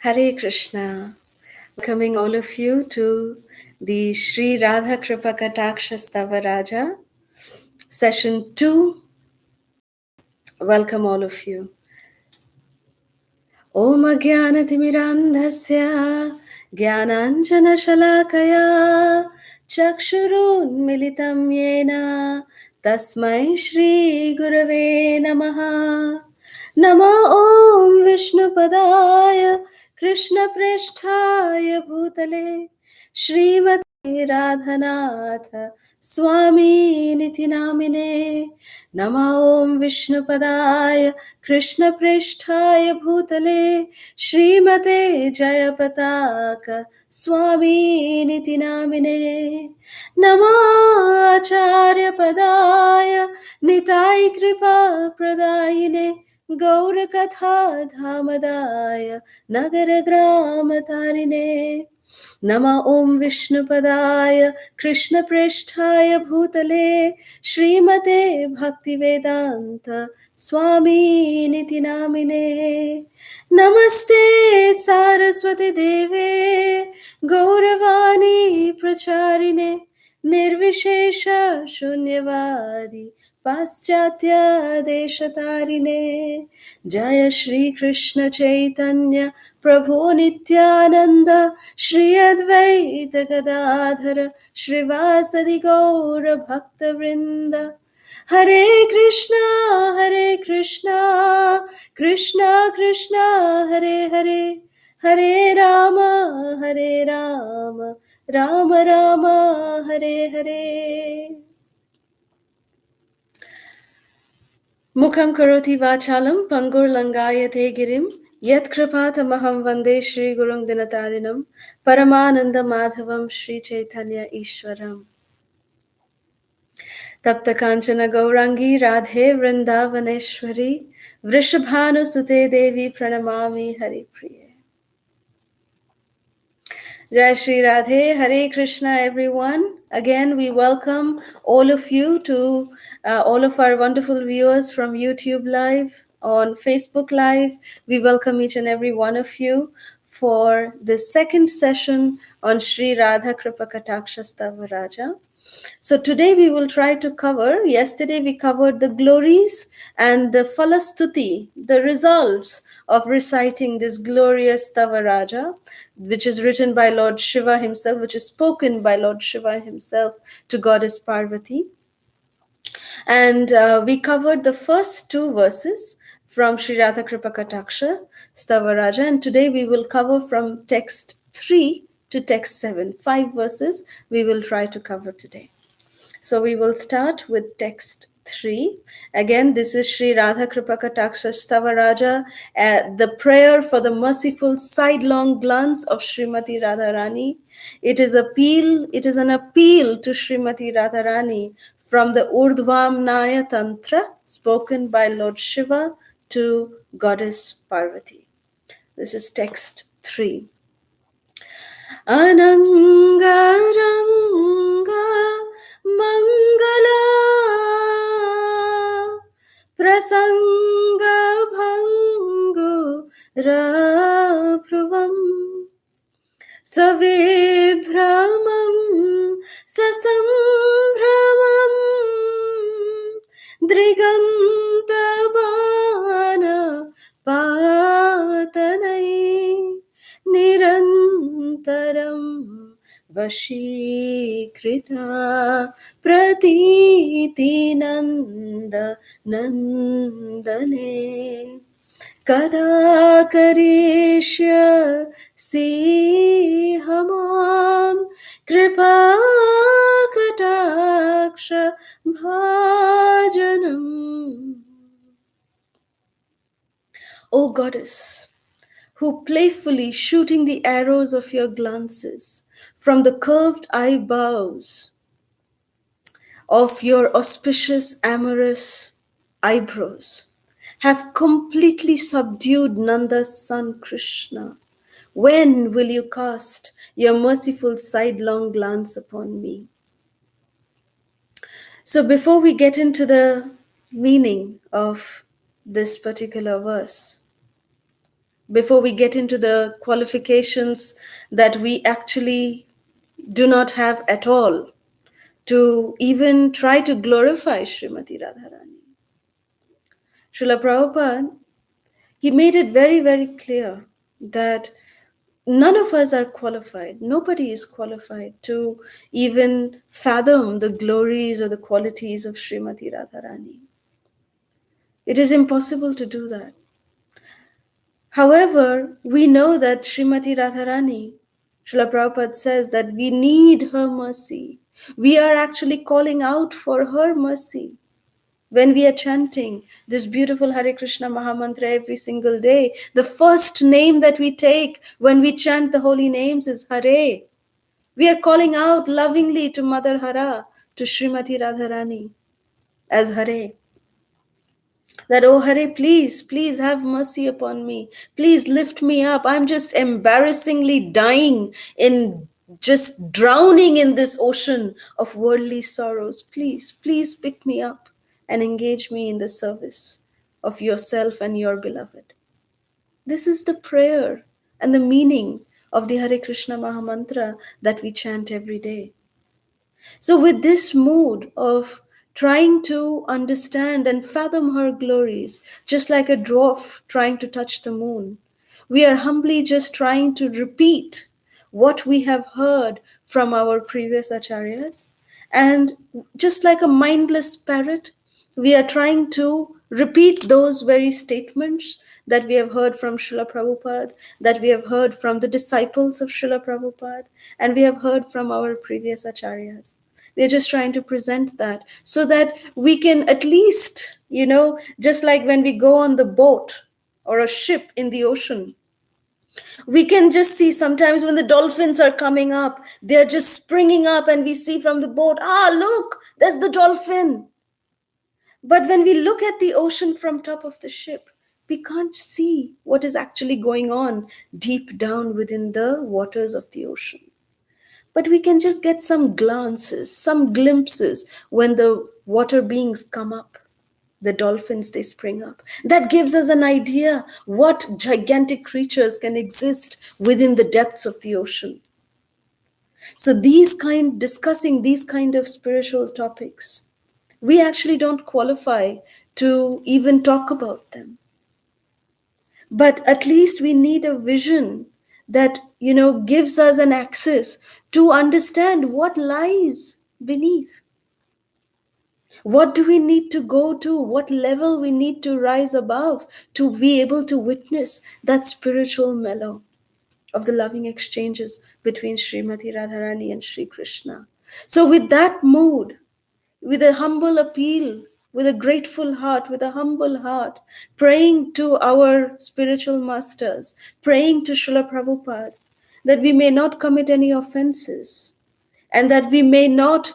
Hare Krishna. Welcoming all of you to the Sri Radha Kripa Kataksha Stava Raja, session 2. Welcome all of you. Om Agyanatimirandhasya Gyananjana Shalakaya Chakshurun Militam Yena Tasmai Shri Gurave Namaha Nama Om Vishnupadaya Krishna Presthaya Bhutale Srimati Radhanath Swami Niti Namine Nama Om Vishnupadaya Krishna Presthaya Bhutale Srimate Jayapataka Swami Niti Namine Nama Acharya Padaya Nitai Kripa Pradayine Gaura Katha Dhamadaya Nagara Grama Tarine Nama Om Vishnupadaya Krishna Presthaya Bhutale Srimate Bhaktivedanta Swami Niti Namine Namaste Saraswati Deve Gauravani Pracharine Nirvishesha Shunyavadi Paschatya Deshatarine Jaya Shri Krishna Chaitanya Prabhu Nityananda Shri Advaita Gadadhara Shrivasadi Gaura Bhakta Vrinda Hare Krishna, Krishna Krishna, Hare Hare, Hare Rama, Rama Rama, Hare Hare. Mukham karoti vachalam pangur langayate girim yat kripatamaham vande Shri Gurung Dinatarinam Paramananda Madhavam Shri Chaitanya Ishwaram Tapta Kanchana Gaurangi Radhe Vrindavaneshwari Vrishabhanu Sute Devi Pranamami Hari Priye. Jai Shri Radhe, Hare Krishna everyone. Again, we welcome all of you to all of our wonderful viewers from YouTube Live, on Facebook Live. We welcome each and every one of you for the second session on Sri Radha Kripa Kataksha Stava Raja. So today we will try to cover, yesterday we covered the glories and the falastuti, the results of reciting this glorious Stavaraja, which is written by Lord Shiva himself, which is spoken by Lord Shiva himself to Goddess Parvati. And we covered the first two verses from Sri Radha Kripa Kataksha Stavaraja, and today we will cover from text 3 to text 7, 5 verses we will try to cover today. So we will start with text 3. Again, this is Sri Radha Kripa Kataksha Stavaraja, the prayer for the merciful sidelong glance of Srimati Radharani. It is an appeal to Srimati Radharani from the Urdhvamnaya Tantra spoken by Lord Shiva to Goddess Parvati. This is text 3. Anangaranga Mangala Prasanga Bhangu Rapravam Savibhramam Sasambhramam Drigantabana Patanai Nirantaram Vashikrita Pratiti Nanda Nandane Kada Karishya Sihamam Kripa Kataksha Bhajanam. O Goddess, who playfully shooting the arrows of your glances from the curved eyebrows of your auspicious amorous eyebrows, have completely subdued Nanda's son Krishna. When will you cast your merciful sidelong glance upon me? So before we get into the meaning of this particular verse, before we get into the qualifications that we actually do not have at all to even try to glorify Srimati Radharani. Srila Prabhupada, he made it very, very clear that none of us are qualified. Nobody is qualified to even fathom the glories or the qualities of Srimati Radharani. It is impossible to do that. However, we know that Srimati Radharani, Srila Prabhupada says that we need her mercy. We are actually calling out for her mercy. When we are chanting this beautiful Hare Krishna Mahamantra every single day, the first name that we take when we chant the holy names is Hare. We are calling out lovingly to Mother Hara, to Srimati Radharani as Hare. That, oh Hare, please, please have mercy upon me. Please lift me up. I'm just embarrassingly dying in just drowning in this ocean of worldly sorrows. Please, please pick me up and engage me in the service of yourself and your beloved. This is the prayer and the meaning of the Hare Krishna Mahamantra that we chant every day. So, with this mood of trying to understand and fathom her glories, just like a dwarf trying to touch the moon, we are humbly just trying to repeat what we have heard from our previous acharyas. And just like a mindless parrot, we are trying to repeat those very statements that we have heard from Srila Prabhupada, that we have heard from the disciples of Srila Prabhupada, and we have heard from our previous acharyas. We are just trying to present that so that we can at least, just like when we go on the boat or a ship in the ocean, we can just see sometimes when the dolphins are coming up, they're just springing up, and we see from the boat, look, there's the dolphin. But when we look at the ocean from top of the ship, we can't see what is actually going on deep down within the waters of the ocean. But we can just get some glances, some glimpses when the water beings come up. The dolphins, they spring up. That gives us an idea what gigantic creatures can exist within the depths of the ocean. So discussing these kind of spiritual topics, we actually don't qualify to even talk about them. But at least we need a vision that, gives us an access to understand what lies beneath. What do we need to go to? What level we need to rise above to be able to witness that spiritual mellow of the loving exchanges between Srimati Radharani and Sri Krishna. So with that mood, with a humble appeal, with a grateful heart, with a humble heart, praying to our spiritual masters, praying to Srila Prabhupada, that we may not commit any offenses and that we may not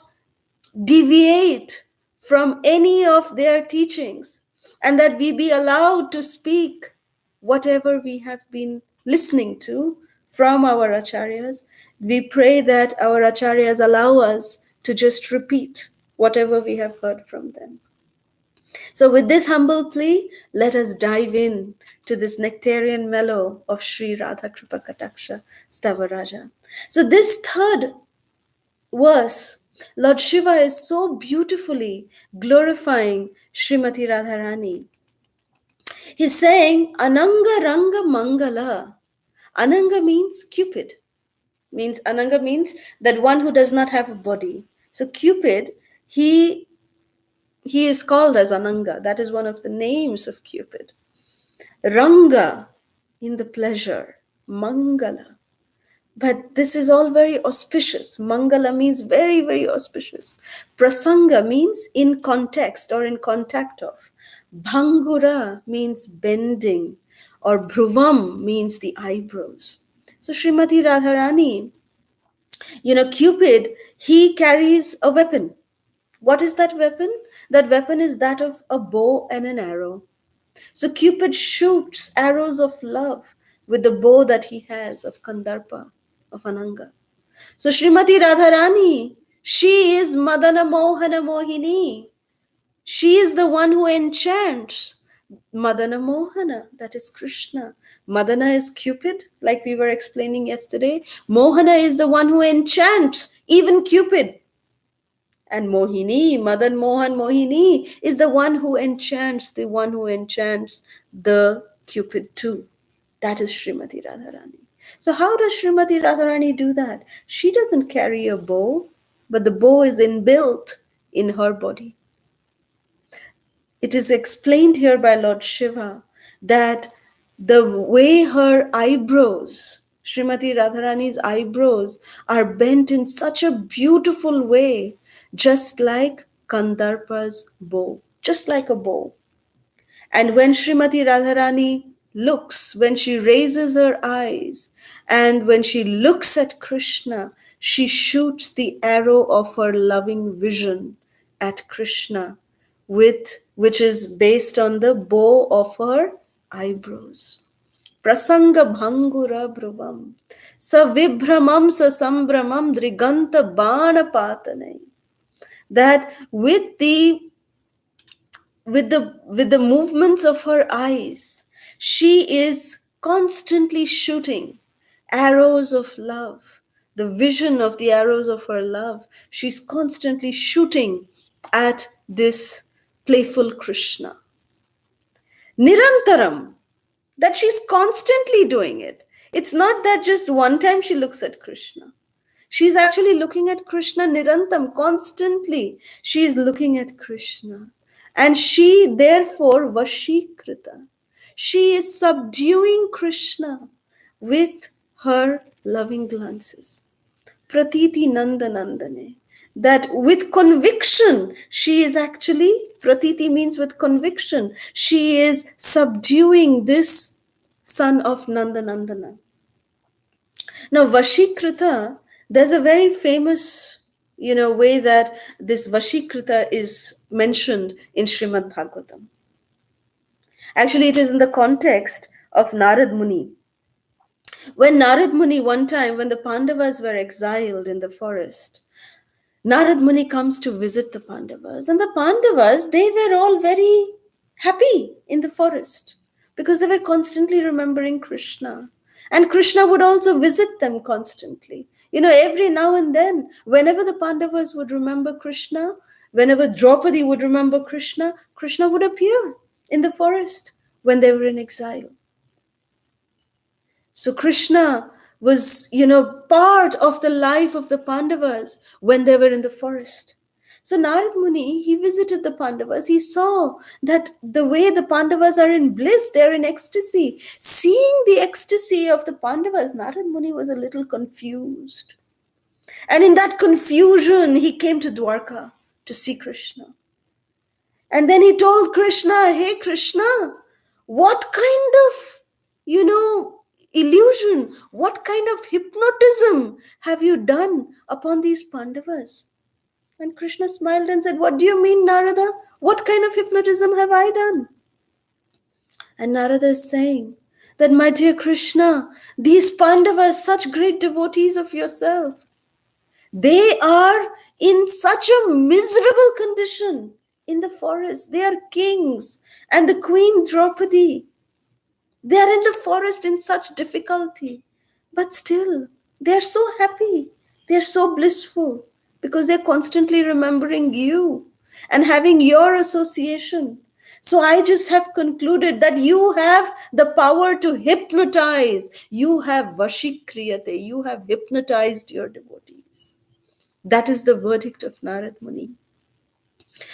deviate from any of their teachings, and that we be allowed to speak whatever we have been listening to from our acharyas. We pray that our acharyas allow us to just repeat whatever we have heard from them. So with this humble plea, let us dive in to this nectarian mellow of Sri Radha Kripa Kataksha Stava Raja. So this third verse, Lord Shiva is so beautifully glorifying Srimati Radharani. He's saying, Ananga Ranga Mangala. Ananga means Cupid. Ananga means that one who does not have a body. So Cupid, he is called as Ananga. That is one of the names of Cupid. Ranga, in the pleasure. Mangala. But this is all very auspicious. Mangala means very, very auspicious. Prasanga means in context or in contact of. Bhangura means bending, or Bhruvam means the eyebrows. So Srimati Radharani, Cupid, he carries a weapon. What is that weapon? That weapon is that of a bow and an arrow. So Cupid shoots arrows of love with the bow that he has of Kandarpa, of Ananga. So Srimati Radharani, she is Madana Mohana Mohini. She is the one who enchants Madana Mohana, that is Krishna. Madana is Cupid, like we were explaining yesterday. Mohana is the one who enchants, even Cupid. And Mohini, Madan Mohan Mohini, is the one who enchants, the Cupid too. That is Srimati Radharani. So how does Srimati Radharani do that? She doesn't carry a bow, but the bow is inbuilt in her body. It is explained here by Lord Shiva that the way her eyebrows, Srimati Radharani's eyebrows, are bent in such a beautiful way, just like Kandarpa's bow, just like a bow. And when Srimati Radharani looks, when she raises her eyes, and when she looks at Krishna, she shoots the arrow of her loving vision at Krishna, which is based on the bow of her eyebrows. Prasanga bhangura bhruvam, sa vibramam sa sambramam driganta bana patanai. That with the movements of her eyes, she is constantly shooting arrows of love, the vision of the arrows of her love. She's constantly shooting at this playful Krishna. Nirantaram, that she's constantly doing it. It's not that just one time she looks at Krishna. She's actually looking at Krishna nirantam, constantly. She is looking at Krishna. And she, therefore, vashikrita. She is subduing Krishna with her loving glances. Pratiti Nanda Nandane. That with conviction, she is actually, Pratiti means with conviction, she is subduing this son of Nanda Nandana. Now, Vashikrita, there's a very famous, way that this Vashikrita is mentioned in Srimad Bhagavatam. Actually, it is in the context of Narad Muni. When Narad Muni, one time, when the Pandavas were exiled in the forest, Narad Muni comes to visit the Pandavas. And the Pandavas, they were all very happy in the forest because they were constantly remembering Krishna. And Krishna would also visit them constantly. Every now and then, whenever the Pandavas would remember Krishna, whenever Draupadi would remember Krishna, Krishna would appear in the forest when they were in exile. So Krishna was, part of the life of the Pandavas when they were in the forest. So Narad Muni, he visited the Pandavas. He saw that the way the Pandavas are in bliss, they're in ecstasy. Seeing the ecstasy of the Pandavas, Narad Muni was a little confused. And in that confusion, he came to Dwarka to see Krishna. And then he told Krishna, hey Krishna, what kind of, illusion, what kind of hypnotism have you done upon these Pandavas? And Krishna smiled and said, what do you mean, Narada? What kind of hypnotism have I done? And Narada is saying that, my dear Krishna, these Pandavas, such great devotees of yourself, they are in such a miserable condition in the forest. They are kings and the queen Draupadi. They are in the forest in such difficulty, but still they're so happy. They're so blissful because they're constantly remembering you and having your association. So I just have concluded that you have the power to hypnotize. You have vashikriyate. You have hypnotized your devotees. That is the verdict of Narad Muni.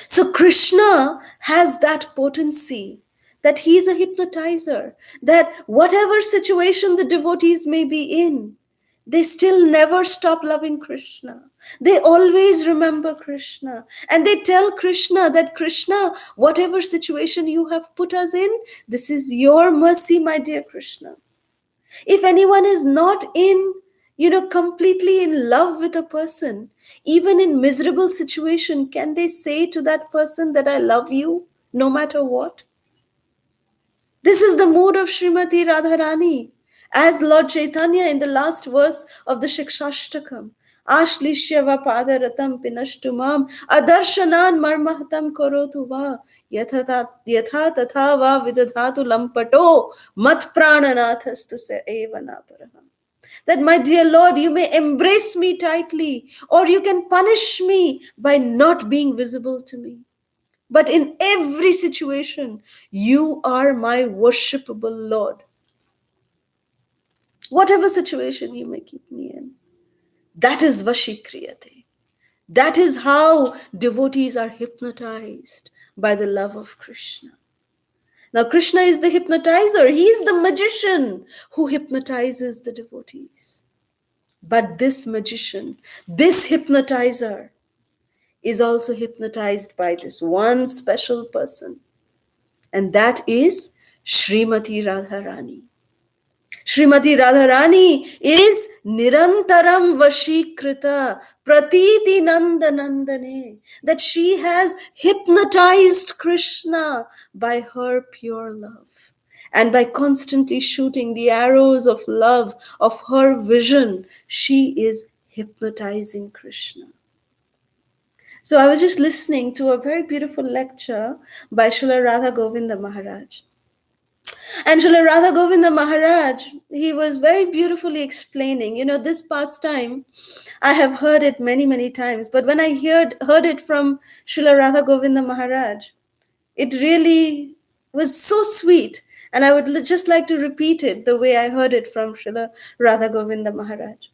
So Krishna has that potency, that he is a hypnotizer, that whatever situation the devotees may be in, they still never stop loving Krishna. They always remember Krishna. And they tell Krishna that, Krishna, whatever situation you have put us in, this is your mercy, my dear Krishna. If anyone is not completely in love with a person, even in miserable situation, can they say to that person that I love you no matter what? This is the mood of Srimati Radharani. As Lord Chaitanya in the last verse of the Shikshashtakam, Ashlishya padaratam pinashtumam adarshanan marmahtam korotu va yatha tatha va vidadhatu lampato mat prananathastu se evana paraham. That, my dear Lord, you may embrace me tightly, or you can punish me by not being visible to me. But in every situation, you are my worshipable Lord. Whatever situation you may keep me in, that is Vashikriyate. That is how devotees are hypnotized by the love of Krishna. Now, Krishna is the hypnotizer. He is the magician who hypnotizes the devotees. But this magician, this hypnotizer, is also hypnotized by this one special person, and that is Srimati Radharani. Srimati Radharani is Nirantaram Vashikrita Pratiti Nandanandane, that she has hypnotized Krishna by her pure love. And by constantly shooting the arrows of love, of her vision, she is hypnotizing Krishna. So I was just listening to a very beautiful lecture by Srila Radha Govinda Maharaj. And Srila Radha Govinda Maharaj, he was very beautifully explaining, this pastime, I have heard it many, many times, but when I heard it from Srila Radha Govinda Maharaj, it really was so sweet. And I would just like to repeat it the way I heard it from Srila Radha Govinda Maharaj.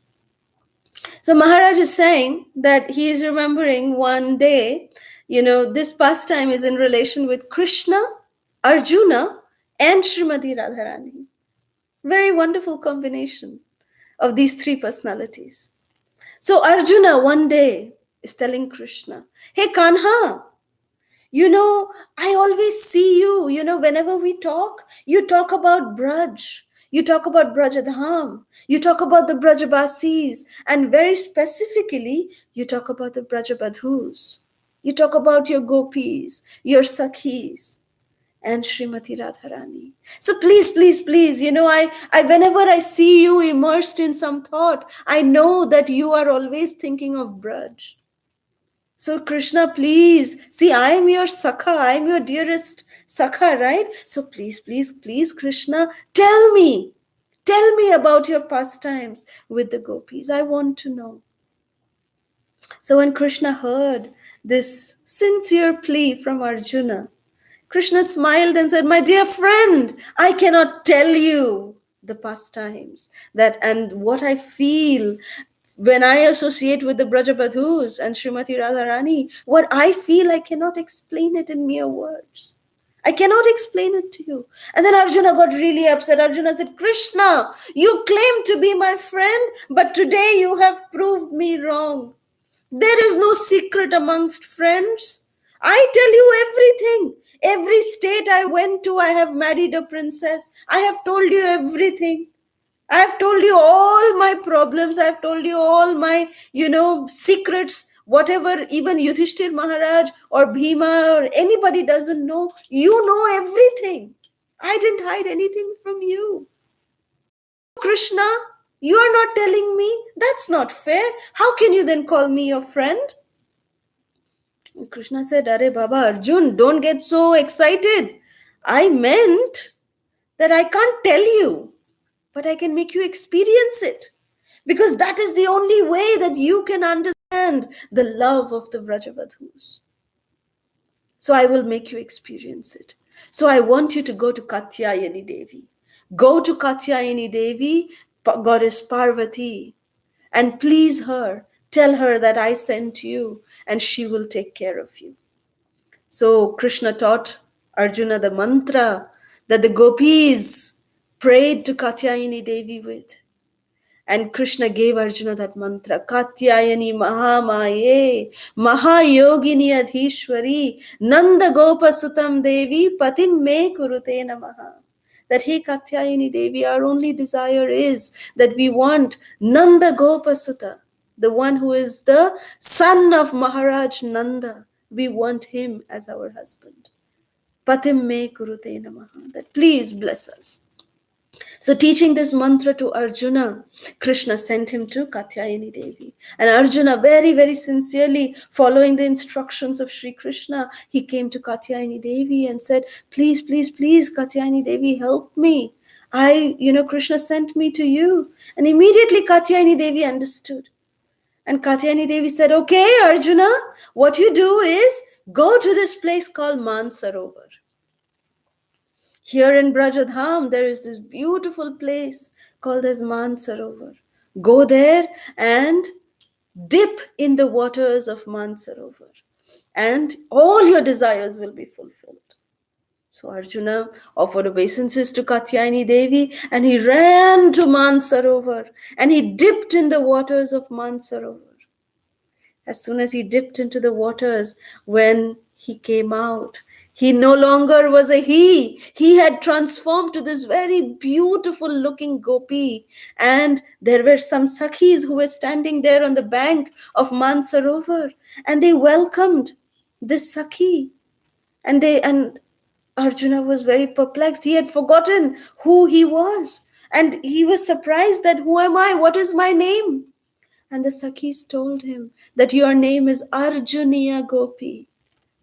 So Maharaj is saying that he is remembering one day, this pastime is in relation with Krishna, Arjuna, and Srimati Radharani. Very wonderful combination of these three personalities. So Arjuna one day is telling Krishna, hey Kanha, I always see you, whenever we talk, you talk about Braj. You talk about Brajadham. You talk about the Brajabasis. And very specifically, you talk about the Brajabadhus. You talk about your gopis, your sakhis, and Srimati Radharani. So please, please, please, I whenever I see you immersed in some thought, I know that you are always thinking of Braj. So Krishna, please, see, I am your Sakha, I am your dearest Sakha, right? So please, please, please, Krishna, tell me about your pastimes with the gopis. I want to know. So when Krishna heard this sincere plea from Arjuna, Krishna smiled and said, my dear friend, I cannot tell you the pastimes and what I feel when I associate with the Brajabadhus and Srimati Radharani. What I feel, I cannot explain it in mere words. I cannot explain it to you. And then Arjuna got really upset. Arjuna said, Krishna, you claim to be my friend, but today you have proved me wrong. There is no secret amongst friends. I tell you everything. Every state I went to, I have married a princess. I have told you everything. I have told you all my problems. I have told you all my, secrets. Whatever even Yudhishthir Maharaj or Bhima or anybody doesn't know, you know everything. I didn't hide anything from you. Krishna, you are not telling me. That's not fair. How can you then call me your friend? And Krishna said, Arey Baba Arjun, don't get so excited. I meant that I can't tell you, but I can make you experience it. Because that is the only way that you can understand the love of the Vrajavadhus. So I will make you experience it. So I want you to go to Katyayani Devi. Go to Katyayani Devi, goddess Parvati, and please her. Tell her that I sent you and she will take care of you. So Krishna taught Arjuna the mantra that the gopis prayed to Katyayani Devi with. And Krishna gave Arjuna that mantra, Katyayani Mahamaye, Mahayogini Adhishwari, Nanda Gopa Sutam Devi, Patim Me Kurute Namaha. That, hey Katyayani Devi, our only desire is that we want Nanda Gopa Sutta, the one who is the son of Maharaj Nanda. We want him as our husband. Patim Me Kurute Namaha. That please bless us. So, teaching this mantra to Arjuna, Krishna sent him to Katyayani Devi. And Arjuna, very, very sincerely following the instructions of Sri Krishna, he came to Katyayani Devi and said, please, please, please, Katyayani Devi, help me. Krishna sent me to you. And immediately Katyayani Devi understood. And Katyayani Devi said, okay, Arjuna, what you do is go to this place called Mansarovar. Here in Brajadham, there is this beautiful place called as Mansarovar. Go there and dip in the waters of Mansarovar, and all your desires will be fulfilled. So Arjuna offered obeisances to Katyayani Devi, and he ran to Mansarovar and he dipped in the waters of Mansarovar. As soon as he dipped into the waters, when he came out, he no longer was a he. He had transformed to this very beautiful looking gopi. And there were some sakhis who were standing there on the bank of Mansarovar, and they welcomed this sakhi. And Arjuna was very perplexed. He had forgotten who he was. And he was surprised that, who am I? What is my name? And the Sakhis told him that your name is Arjuniya Gopi.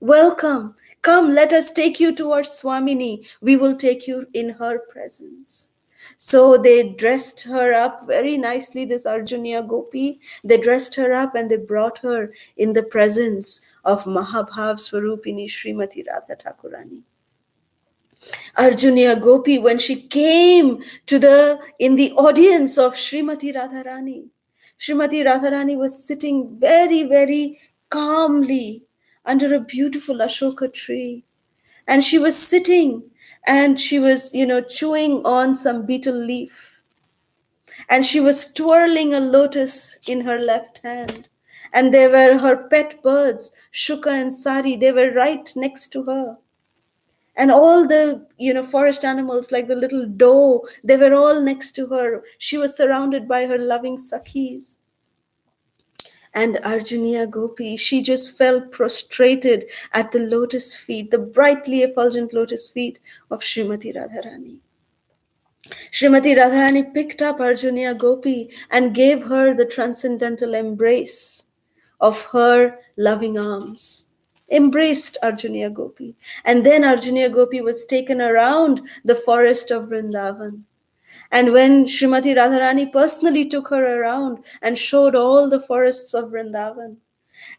Welcome. Come, let us take you to our Swamini. We will take you in her presence. So they dressed her up very nicely, this Arjuniya Gopi. They dressed her up and they brought her in the presence of Mahabhav Swarupini Srimati Radha Thakurani. Arjuniya Gopi, when she came in the audience of Srimati Radharani, Srimati Radharani was sitting very, very calmly under a beautiful Ashoka tree. And she was sitting and she was, chewing on some betel leaf. And she was twirling a lotus in her left hand. And there were her pet birds, Shuka and Sari, they were right next to her. And all the forest animals, like the little doe, they were all next to her. She was surrounded by her loving sakhis. And Arjuniya Gopi, she just fell prostrated at the lotus feet, the brightly effulgent lotus feet of Srimati Radharani. Srimati Radharani picked up Arjuniya Gopi and gave her the transcendental embrace of her loving arms. Embraced Arjuniya Gopi. And then Arjuniya Gopi was taken around the forest of Vrindavan. And when Srimati Radharani personally took her around and showed all the forests of Vrindavan,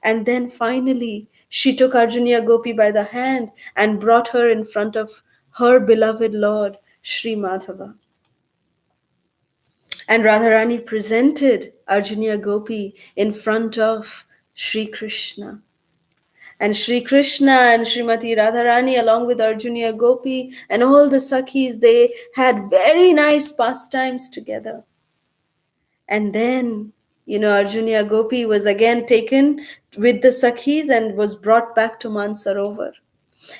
and then finally she took Arjuniya Gopi by the hand and brought her in front of her beloved Lord, Sri Madhava. And Radharani presented Arjuniya Gopi in front of Sri Krishna. And Sri Krishna and Srimati Radharani, along with Arjuniya Gopi and all the Sakhis, they had very nice pastimes together. And then, Arjuniya Gopi was again taken with the Sakhis and was brought back to Mansarovar.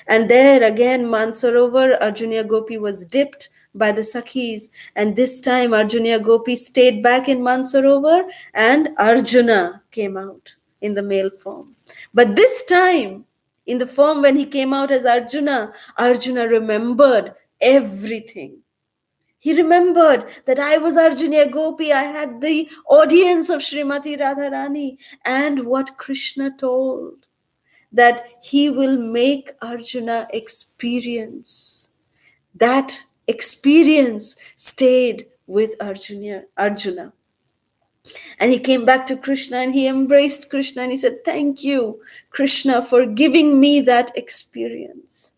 And there again, Mansarovar, Arjuniya Gopi was dipped by the Sakhis. And this time, Arjuniya Gopi stayed back in Mansarovar and Arjuna came out in the male form. But this time, in the form when he came out as Arjuna, Arjuna remembered everything. He remembered that I was Arjuniya Gopi, I had the audience of Srimati Radharani, and what Krishna told, that he will make Arjuna experience. That experience stayed with Arjuna. And he came back to Krishna and he embraced Krishna and he said, thank you, Krishna, for giving me that experience.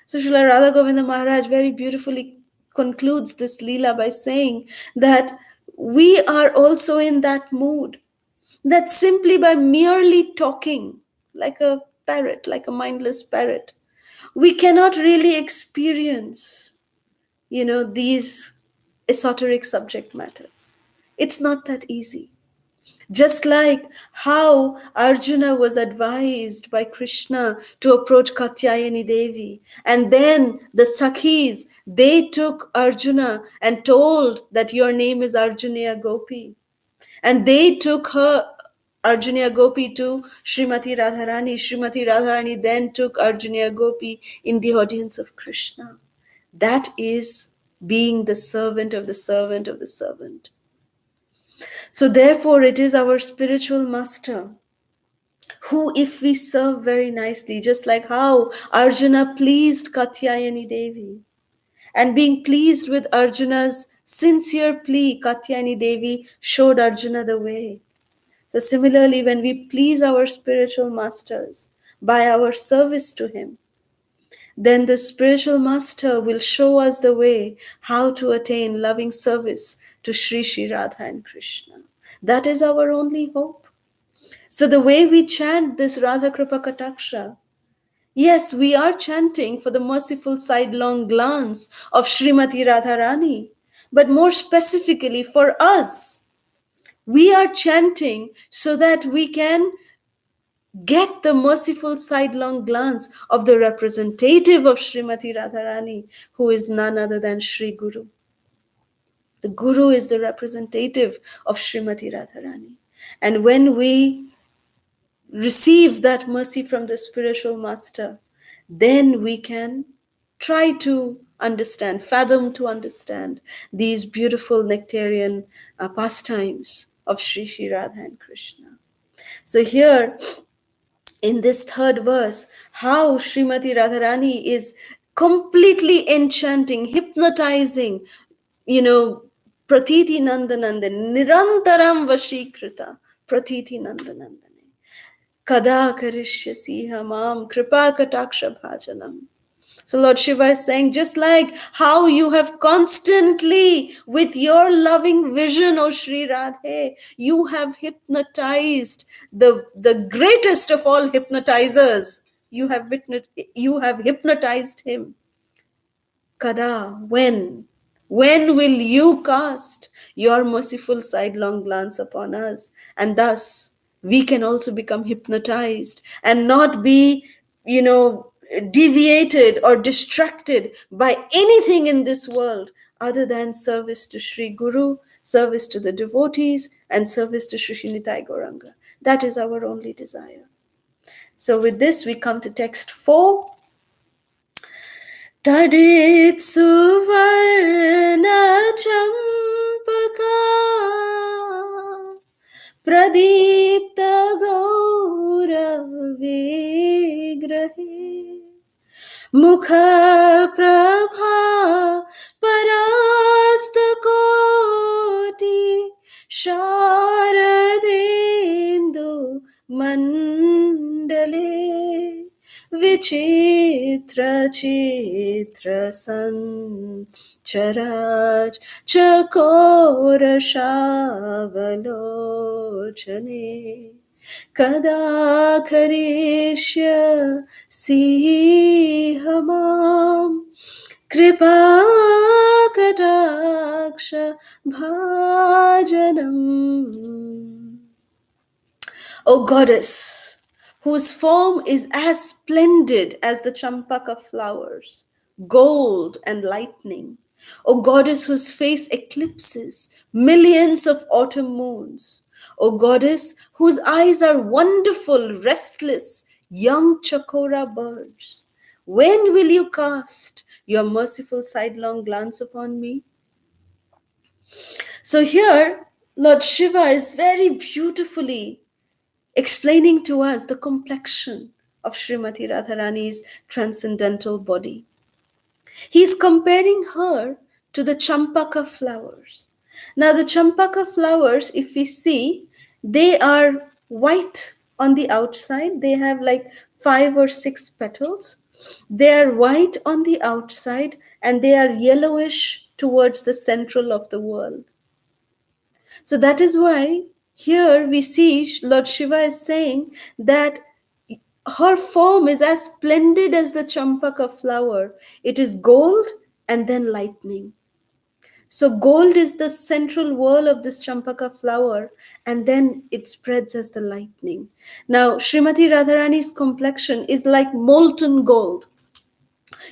So Srila Radha Govinda Maharaj very beautifully concludes this Leela by saying that we are also in that mood, that simply by merely talking like a parrot, like a mindless parrot, we cannot really experience, these esoteric subject matters. It's not that easy. Just like how Arjuna was advised by Krishna to approach Katyayani Devi. And then the Sakhis, they took Arjuna and told that your name is Arjuniya Gopi. And they took her, Arjuniya Gopi, to Srimati Radharani. Srimati Radharani then took Arjuniya Gopi in the audience of Krishna. That is being the servant of the servant of the servant. So, therefore, it is our spiritual master who, if we serve very nicely, just like how Arjuna pleased Katyayani Devi, and being pleased with Arjuna's sincere plea, Katyayani Devi showed Arjuna the way. So, similarly, when we please our spiritual masters by our service to him, then the spiritual master will show us the way how to attain loving service to Sri Sri Radha and Krishna. That is our only hope. So the way we chant this Radha Kripa Kataksha, yes, we are chanting for the merciful sidelong glance of Srimati Radharani, but more specifically for us, we are chanting so that we can get the merciful sidelong glance of the representative of Srimati Radharani, who is none other than Sri Guru. The Guru is the representative of Srimati Radharani. And when we receive that mercy from the spiritual master, then we can try to understand, fathom to understand these beautiful nectarian pastimes of Sri Sri Radha and Krishna. So here in this third verse, how Srimati Radharani is completely enchanting, hypnotizing, Pratiti Nandanandane, Nirantaram Vashikrita, Pratiti Nandanandane. Kada karishyasi hamam kripa kataksha bhajanam. So Lord Shiva is saying, just like how you have constantly, with your loving vision, O Sri Radhe, you have hypnotized the greatest of all hypnotizers. You have hypnotized him. Kada, when? When will you cast your merciful sidelong glance upon us? And thus, we can also become hypnotized and not be, deviated or distracted by anything in this world other than service to Sri Guru, service to the devotees, and service to Sri Nitai Gauranga. That is our only desire. So with this, we come to text 4. तडित सुवर्ण चंपका प्रदीप्त गौरविग्रहे मुख प्रभा परास्त कोटि शारदेन्दु मंडले विचित्र चित्र संचराज चकोर शावलोचने कदा करिष्यसि हमां कृपा कटाक्ष भाजनम्. O goddess, whose form is as splendid as the champaka flowers, gold and lightning. O goddess whose face eclipses millions of autumn moons. O goddess whose eyes are wonderful, restless, young chakora birds. When will you cast your merciful sidelong glance upon me? So here, Lord Shiva is very beautifully explaining to us the complexion of Srimati Radharani's transcendental body. He's comparing her to the champaka flowers. Now, the champaka flowers, if we see, they are white on the outside. They have like 5 or 6 petals. They are white on the outside and they are yellowish towards the central of the whorl. So that is why here we see Lord Shiva is saying that her form is as splendid as the champaka flower. It is gold and then lightning. So gold is the central whorl of this champaka flower and then it spreads as the lightning. Now Srimati Radharani's complexion is like molten gold.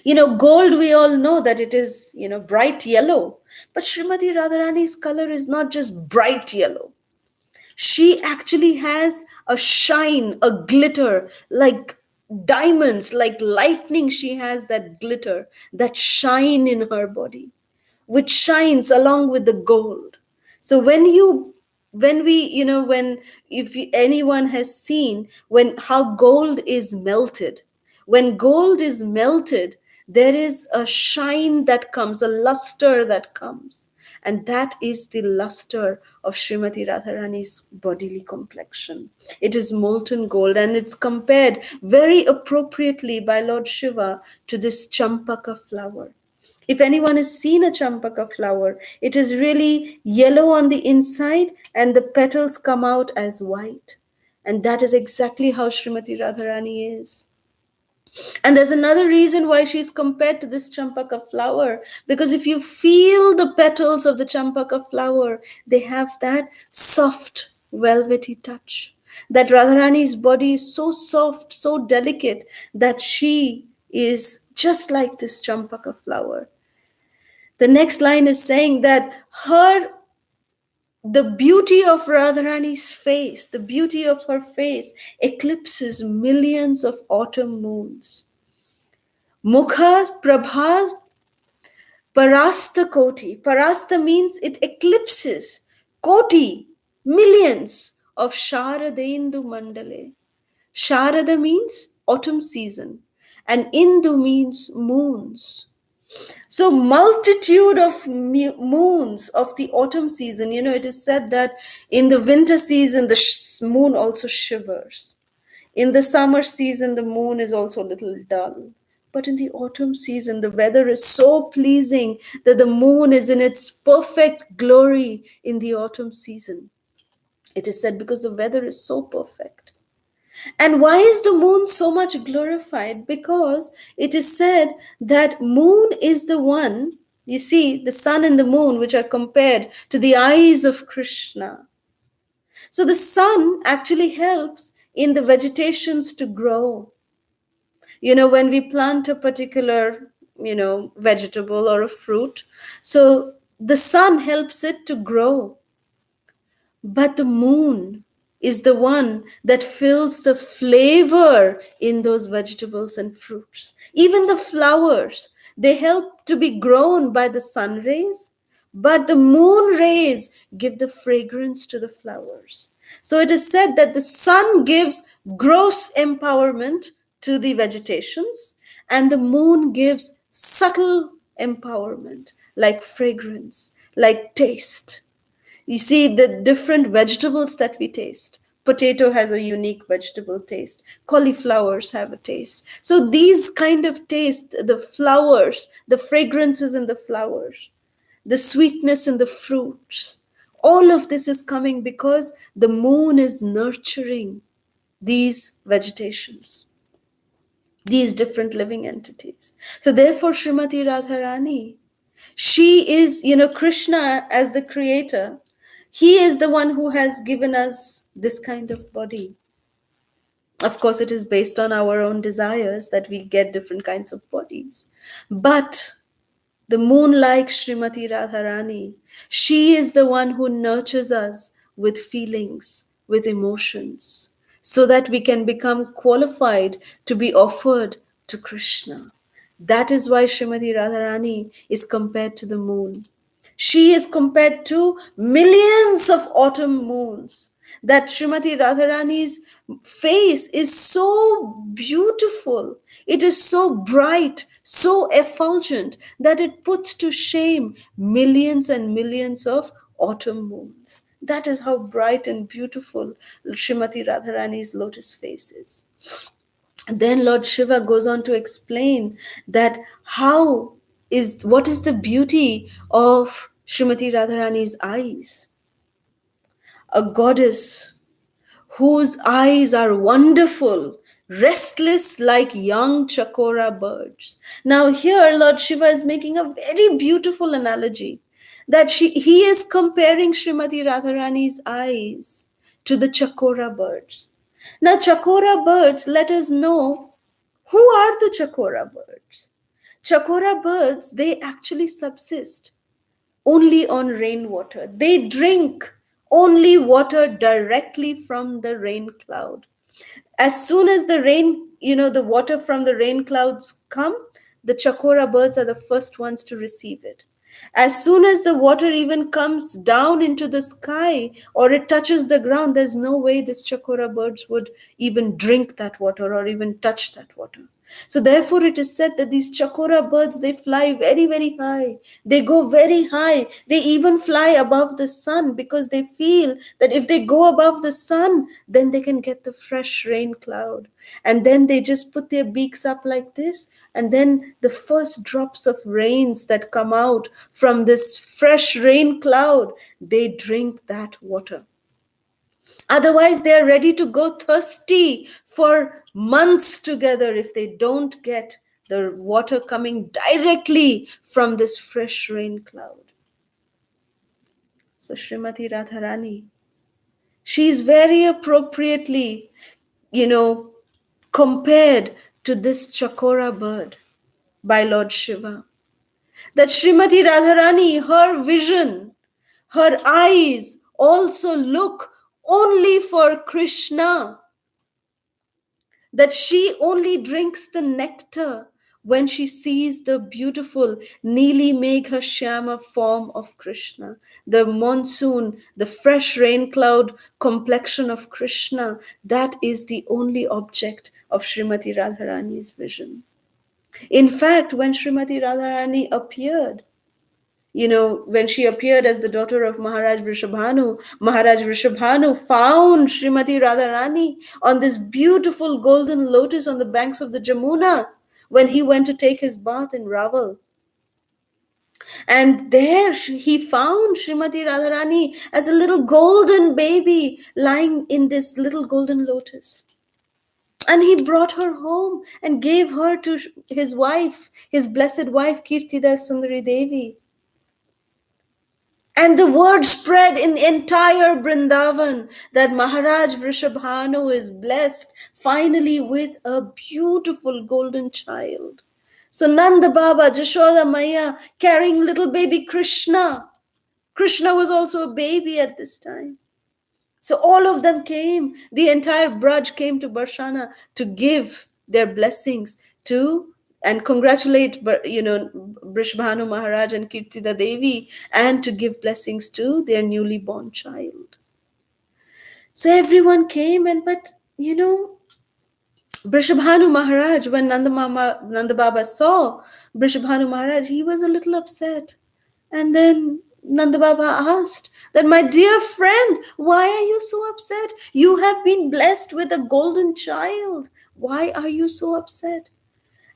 Gold, we all know that it is, bright yellow. But Srimati Radharani's color is not just bright yellow. She actually has a shine, a glitter, like diamonds, like lightning. She has that glitter, that shine in her body. which shines along with the gold. So when we, when, if anyone has seen when how gold is melted, when gold is melted, there is a shine that comes, a luster that comes, and that is the luster of Srimati Radharani's bodily complexion. It is molten gold, and it's compared very appropriately by Lord Shiva to this champaka flower. If anyone has seen a champaka flower, it is really yellow on the inside and the petals come out as white. And that is exactly how Srimati Radharani is. And there's another reason why she's compared to this champaka flower, because if you feel the petals of the champaka flower, they have that soft, velvety touch. That Radharani's body is so soft, so delicate, that she is just like this champaka flower. The next line is saying that the beauty of Radharani's face, the beauty of her face eclipses millions of autumn moons. Mukha Prabha Parasta Koti. Parasta means it eclipses Koti, millions of Sharadendu Mandale. Sharada means autumn season, and Indu means moons. So multitude of moons of the autumn season. It is said that in the winter season, the moon also shivers. In the summer season, the moon is also a little dull. But in the autumn season, the weather is so pleasing that the moon is in its perfect glory in the autumn season. It is said because the weather is so perfect. And why is the moon so much glorified? Because it is said that moon is the one, you see, the sun and the moon, which are compared to the eyes of Krishna. So the sun actually helps in the vegetations to grow. When we plant a particular, vegetable or a fruit, so the sun helps it to grow. But the moon is the one that fills the flavor in those vegetables and fruits. Even the flowers, they help to be grown by the sun rays, but the moon rays give the fragrance to the flowers. So it is said that the sun gives gross empowerment to the vegetations, and the moon gives subtle empowerment, like fragrance, like taste. You see the different vegetables that we taste. Potato has a unique vegetable taste. Cauliflowers have a taste. So these kind of taste, the flowers, the fragrances in the flowers, the sweetness in the fruits, all of this is coming because the moon is nurturing these vegetations, these different living entities. So therefore, Srimati Radharani, she is, Krishna as the creator. He is the one who has given us this kind of body. Of course, it is based on our own desires that we get different kinds of bodies. But the moon-like Srimati Radharani, she is the one who nurtures us with feelings, with emotions, so that we can become qualified to be offered to Krishna. That is why Srimati Radharani is compared to the moon. She is compared to millions of autumn moons. That Srimati Radharani's face is so beautiful. It is so bright, so effulgent that it puts to shame millions and millions of autumn moons. That is how bright and beautiful Srimati Radharani's lotus face is. Then Lord Shiva goes on to explain that what is the beauty of Srimati Radharani's eyes. A goddess whose eyes are wonderful, restless like young chakora birds. Now here Lord Shiva is making a very beautiful analogy that he is comparing Srimati Radharani's eyes to the chakora birds. Now chakora birds, let us know who are the chakora birds. Chakora birds, they actually subsist only on rainwater. They drink only water directly from the rain cloud. As soon as the rain, the water from the rain clouds come, the chakora birds are the first ones to receive it. As soon as the water even comes down into the sky or it touches the ground, there's no way these chakora birds would even drink that water or even touch that water. So therefore it is said that these chakora birds, they fly very, very high. They go very high. They even fly above the sun because they feel that if they go above the sun, then they can get the fresh rain cloud. And then they just put their beaks up like this, and then the first drops of rains that come out from this fresh rain cloud, they drink that water. Otherwise, they are ready to go thirsty for months together if they don't get the water coming directly from this fresh rain cloud. So Srimati Radharani, she is very appropriately, compared to this chakora bird by Lord Shiva. That Srimati Radharani, her vision, her eyes also look only for Krishna. That she only drinks the nectar when she sees the beautiful Nili Megha Shyama form of Krishna, the monsoon, the fresh rain cloud complexion of Krishna. That is the only object of Srimati Radharani's vision. In fact, when Srimati Radharani appeared, when she appeared as the daughter of Maharaj Vrishabhanu found Srimati Radharani on this beautiful golden lotus on the banks of the Jamuna when he went to take his bath in Raval. And there he found Srimati Radharani as a little golden baby lying in this little golden lotus. And he brought her home and gave her to his wife, his blessed wife, Kirtida Sundari Devi. And the word spread in the entire Vrindavan that Maharaj Vrishabhanu is blessed finally with a beautiful golden child. So Nanda Baba, Jashoda Maya, carrying little baby Krishna. Krishna was also a baby at this time. So all of them came, the entire Braj came to Barshana to give their blessings to and congratulate, Vrishabhanu Maharaj and Kirtida Devi, and to give blessings to their newly born child. So everyone came, but Vrishabhanu Maharaj, when Nanda Baba saw Vrishabhanu Maharaj, he was a little upset. And then Nanda Baba asked that, my dear friend, why are you so upset? You have been blessed with a golden child. Why are you so upset?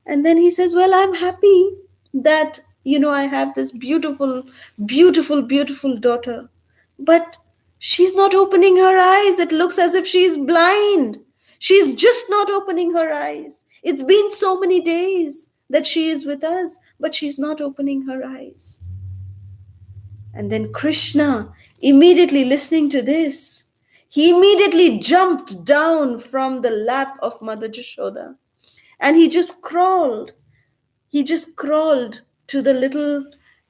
And then he says, well, I'm happy that, I have this beautiful, beautiful, beautiful daughter. But she's not opening her eyes. It looks as if she's blind. She's just not opening her eyes. It's been so many days that she is with us, but she's not opening her eyes. And then Krishna, immediately listening to this, he immediately jumped down from the lap of Mother Jashoda. And he just crawled to the little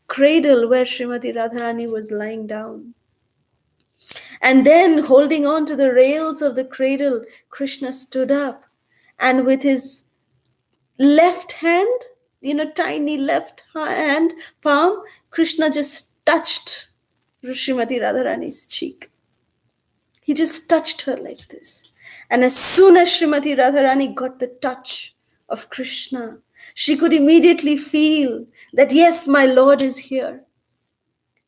cradle where Srimati Radharani was lying down. And then, holding on to the rails of the cradle, Krishna stood up, and with his left hand, tiny left hand palm, Krishna just touched Srimati Radharani's cheek. He just touched her like this. And as soon as Srimati Radharani got the touch of Krishna, she could immediately feel that, yes, my Lord is here.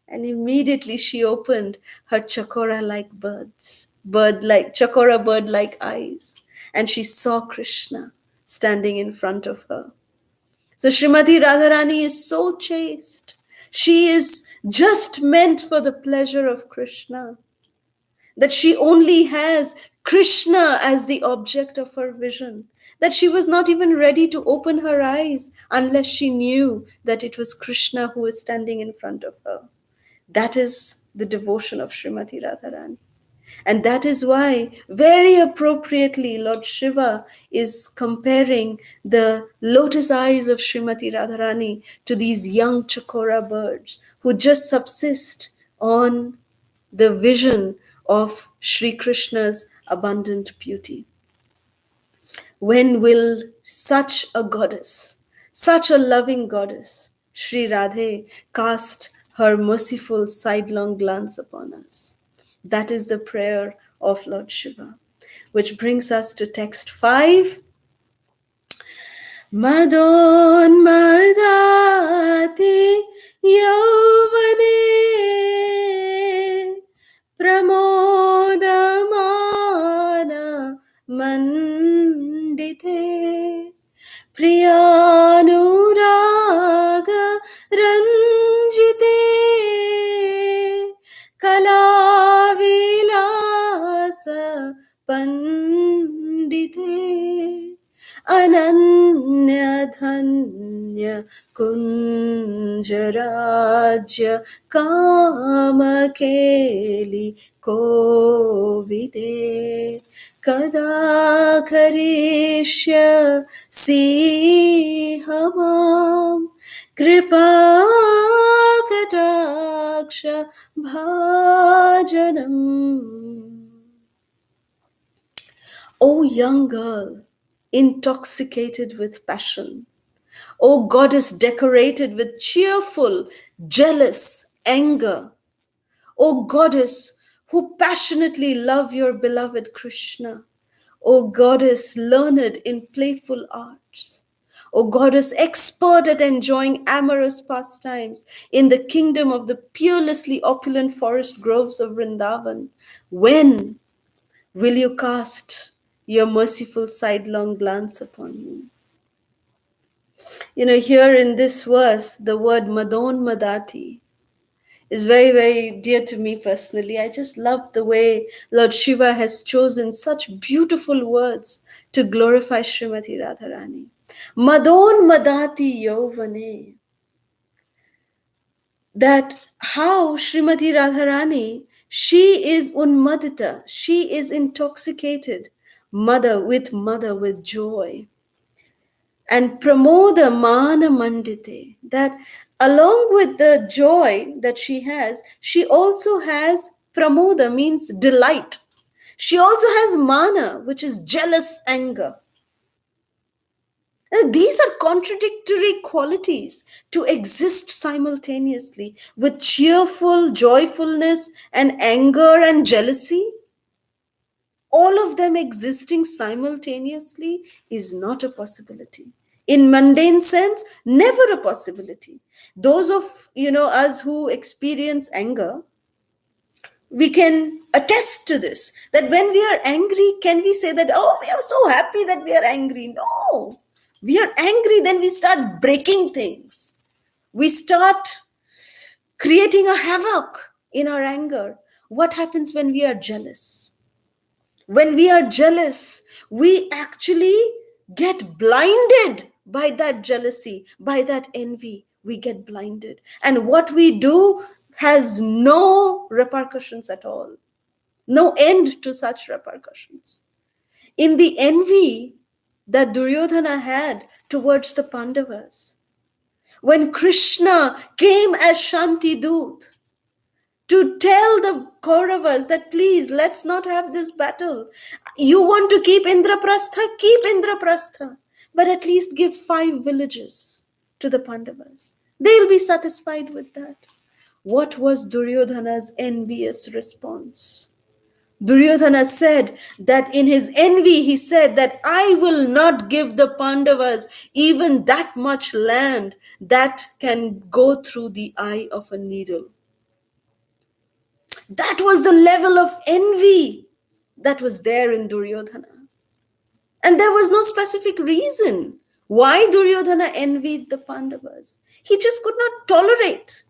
And immediately she opened her chakora-like chakora bird-like eyes. And she saw Krishna standing in front of her. So Srimati Radharani is so chaste. She is just meant for the pleasure of Krishna. That she only has Krishna as the object of her vision. That she was not even ready to open her eyes unless she knew that it was Krishna who was standing in front of her. That is the devotion of Srimati Radharani. And that is why, very appropriately, Lord Shiva is comparing the lotus eyes of Srimati Radharani to these young chakora birds who just subsist on the vision of Sri Krishna's abundant beauty. When will such a goddess, such a loving goddess, Sri Radhe cast her merciful sidelong glance upon us. That is the prayer of Lord Shiva, which brings us to text 5. Madonmadati yauvane pramodamana mandite priyanuraga ranjite kalavilasa pandite ananya dhanya kunjarajya kamakeli kovide kada karishya si hamam kripa kataksha bhajanam. O young girl, intoxicated with passion, O goddess decorated with cheerful, jealous anger, O goddess who passionately love your beloved Krishna, O goddess learned in playful arts, O goddess expert at enjoying amorous pastimes in the kingdom of the peerlessly opulent forest groves of Vrindavan, when will you cast your merciful sidelong glance upon me? Here in this verse, the word Madon Madati is very, very dear to me personally. I just love the way Lord Shiva has chosen such beautiful words to glorify Srimati Radharani. Madon Madati Yovane. That how Srimati Radharani, she is unmadita, she is intoxicated, mother with joy. And pramoda mana mandite, that along with the joy that she has, she also has pramoda, means delight. She also has mana, which is jealous anger. And these are contradictory qualities to exist simultaneously with cheerful joyfulness and anger and jealousy. All of them existing simultaneously is not a possibility. In mundane sense, never a possibility. Those of us who experience anger, we can attest to this, that when we are angry, can we say that, oh, we are so happy that we are angry? No. We are angry, then we start breaking things. We start creating a havoc in our anger. What happens when we are jealous? When we are jealous, we actually get blinded by that jealousy, by that envy. We get blinded. And what we do has no repercussions at all, no end to such repercussions. In the envy that Duryodhana had towards the Pandavas, when Krishna came as Shanti Dut, to tell the Kauravas that please, let's not have this battle. You want to keep Indraprastha? Keep Indraprastha. But at least give 5 villages to the Pandavas. They'll be satisfied with that. What was Duryodhana's envious response? Duryodhana said that in his envy, he said that I will not give the Pandavas even that much land that can go through the eye of a needle. That was the level of envy that was there in Duryodhana. And there was no specific reason why Duryodhana envied the Pandavas. He just could not tolerate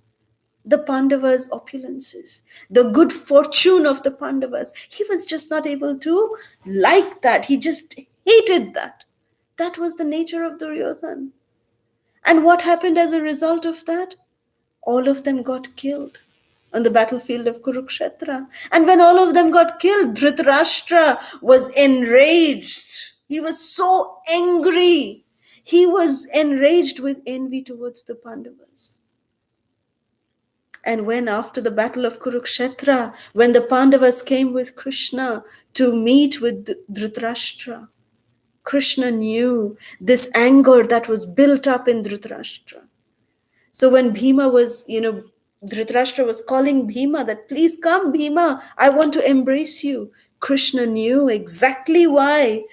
the Pandavas' opulences, the good fortune of the Pandavas. He was just not able to like that. He just hated that. That was the nature of Duryodhana. And what happened as a result of that? All of them got killed on the battlefield of Kurukshetra. And when all of them got killed, Dhritarashtra was enraged. He was so angry. He was enraged with envy towards the Pandavas. And when after the battle of Kurukshetra, when the Pandavas came with Krishna to meet with Dhritarashtra, Krishna knew this anger that was built up in Dhritarashtra. So when Bhima was, Dhritarashtra was calling Bhima that, please come, Bhima, I want to embrace you. Krishna knew exactly why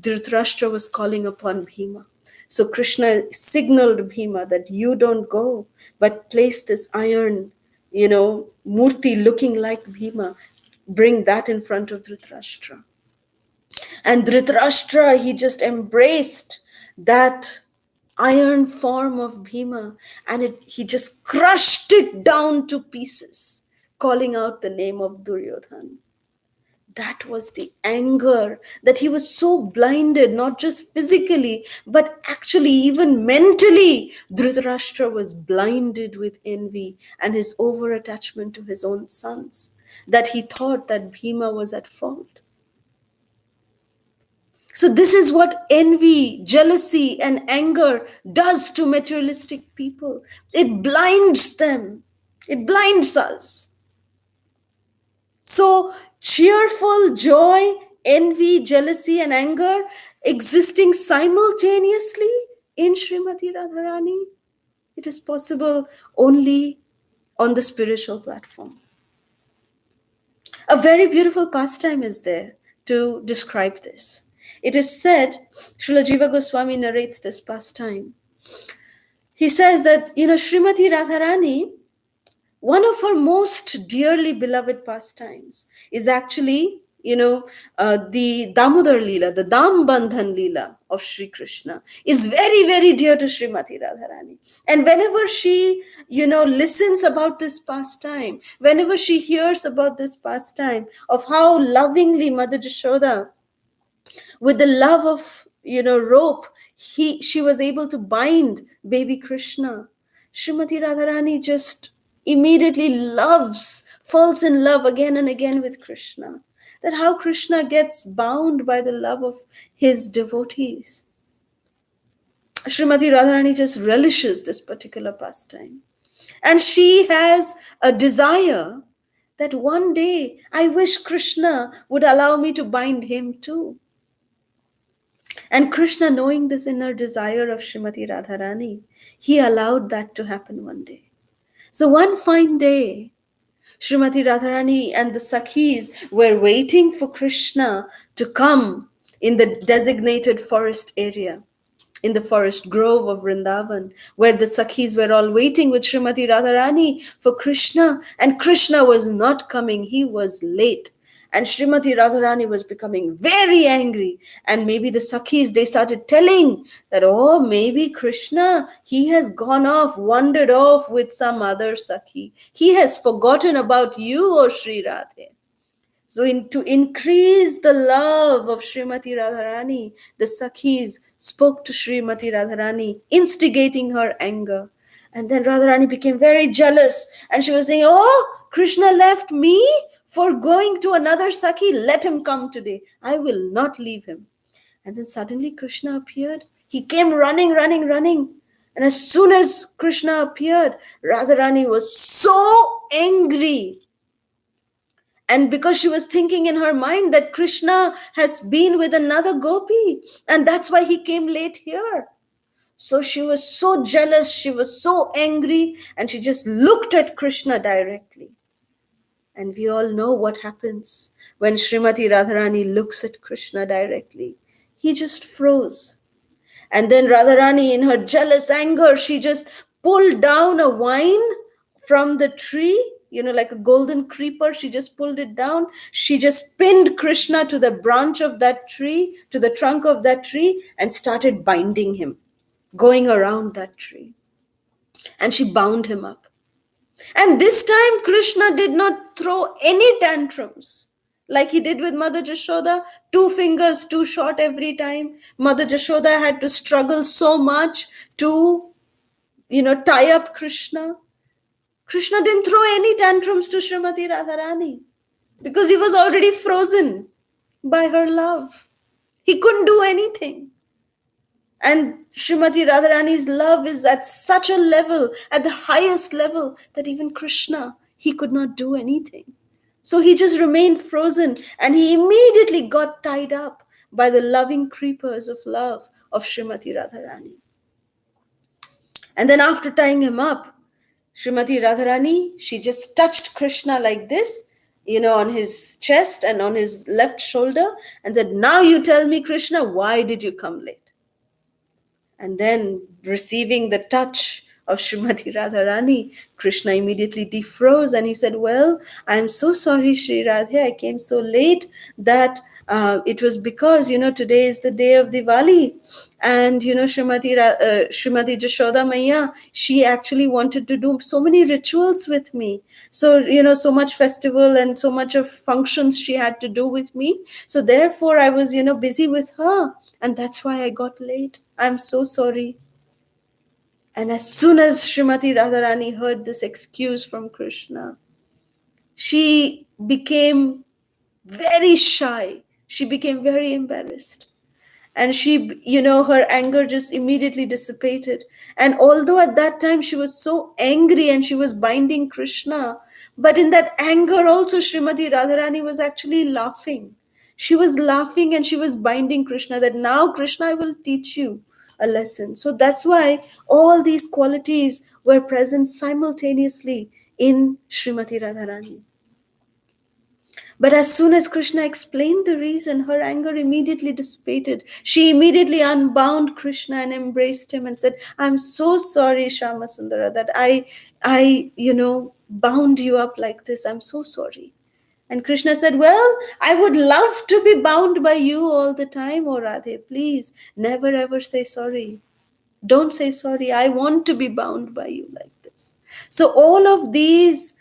Dhritarashtra was calling upon Bhima. So Krishna signaled Bhima that you don't go, but place this iron, murti looking like Bhima. Bring that in front of Dhritarashtra. And Dhritarashtra, he just embraced that iron form of Bhima, and he just crushed it down to pieces, calling out the name of Duryodhana. That was the anger, that he was so blinded, not just physically, but actually even mentally. Dhritarashtra was blinded with envy and his over attachment to his own sons, that he thought that Bhima was at fault. So, this is what envy, jealousy, and anger does to materialistic people. It blinds them, it blinds us. So, cheerful joy, envy, jealousy, and anger existing simultaneously in Srimati Radharani, it is possible only on the spiritual platform. A very beautiful pastime is there to describe this. It is said, Srila Jiva Goswami narrates this pastime. He says that, Srimati Radharani, one of her most dearly beloved pastimes is actually, the Damodar Leela, the Dam-bandhana Leela of Sri Krishna is very, very dear to Srimati Radharani. And whenever she, listens about this pastime, whenever she hears about this pastime of how lovingly Mother Jashoda, with the love of, rope, she was able to bind baby Krishna, Srimati Radharani just immediately falls in love again and again with Krishna. That how Krishna gets bound by the love of his devotees. Srimati Radharani just relishes this particular pastime. And she has a desire that one day I wish Krishna would allow me to bind him too. And Krishna, knowing this inner desire of Srimati Radharani, he allowed that to happen one day. So one fine day, Srimati Radharani and the Sakhis were waiting for Krishna to come in the designated forest area, in the forest grove of Vrindavan, where the Sakhis were all waiting with Srimati Radharani for Krishna, and Krishna was not coming, he was late. And Srimati Radharani was becoming very angry. And maybe the Sakhis, they started telling that, oh, maybe Krishna, he has gone off, wandered off with some other Sakhi. He has forgotten about you, O Sri Radhe. So to increase the love of Srimati Radharani, the Sakhis spoke to Srimati Radharani, instigating her anger. And then Radharani became very jealous. And she was saying, oh, Krishna left me for going to another Sakhi. Let him come today. I will not leave him. And then suddenly Krishna appeared. He came running. And as soon as Krishna appeared, Radharani was so angry. And because she was thinking in her mind that Krishna has been with another gopi, and that's why he came late here. So she was so jealous, she was so angry, and she just looked at Krishna directly. And we all know what happens when Srimati Radharani looks at Krishna directly. He just froze. And then Radharani, in her jealous anger, she just pulled down a vine from the tree, like a golden creeper. She just pulled it down. She just pinned Krishna to the branch of that tree, to the trunk of that tree, and started binding him, going around that tree. And she bound him up. And this time, Krishna did not throw any tantrums like he did with Mother Jashoda. 2 fingers too short every time. Mother Jashoda had to struggle so much to, tie up Krishna. Krishna didn't throw any tantrums to Srimati Radharani because he was already frozen by her love. He couldn't do anything. And Srimati Radharani's love is at such a level, at the highest level, that even Krishna, he could not do anything. So he just remained frozen, and he immediately got tied up by the loving creepers of love of Srimati Radharani. And then after tying him up, Srimati Radharani, she just touched Krishna like this, on his chest and on his left shoulder, and said, "Now you tell me, Krishna, why did you come late?" And then, receiving the touch of Srimati Radharani, Krishna immediately defroze and he said, "Well, I'm so sorry, Sri Radhe, I came so late that it was because, today is the day of Diwali. And, Srimati Jashoda Maya, she actually wanted to do so many rituals with me. So, so much festival and so much of functions she had to do with me. So, therefore, I was, busy with her. And that's why I got late. I'm so sorry." And as soon as Srimati Radharani heard this excuse from Krishna, she became very shy. She became very embarrassed. And she, her anger just immediately dissipated. And although at that time she was so angry and she was binding Krishna, but in that anger also Srimati Radharani was actually laughing. She was laughing and she was binding Krishna, that now, Krishna, I will teach you a lesson. So that's why all these qualities were present simultaneously in Srimati Radharani. But as soon as Krishna explained the reason, her anger immediately dissipated. She immediately unbound Krishna and embraced him and said, "I'm so sorry, Shama Sundara, that I bound you up like this. I'm so sorry." And Krishna said, "Well, I would love to be bound by you all the time, O Radhe. Please, never ever say sorry. Don't say sorry. I want to be bound by you like this." So all of these,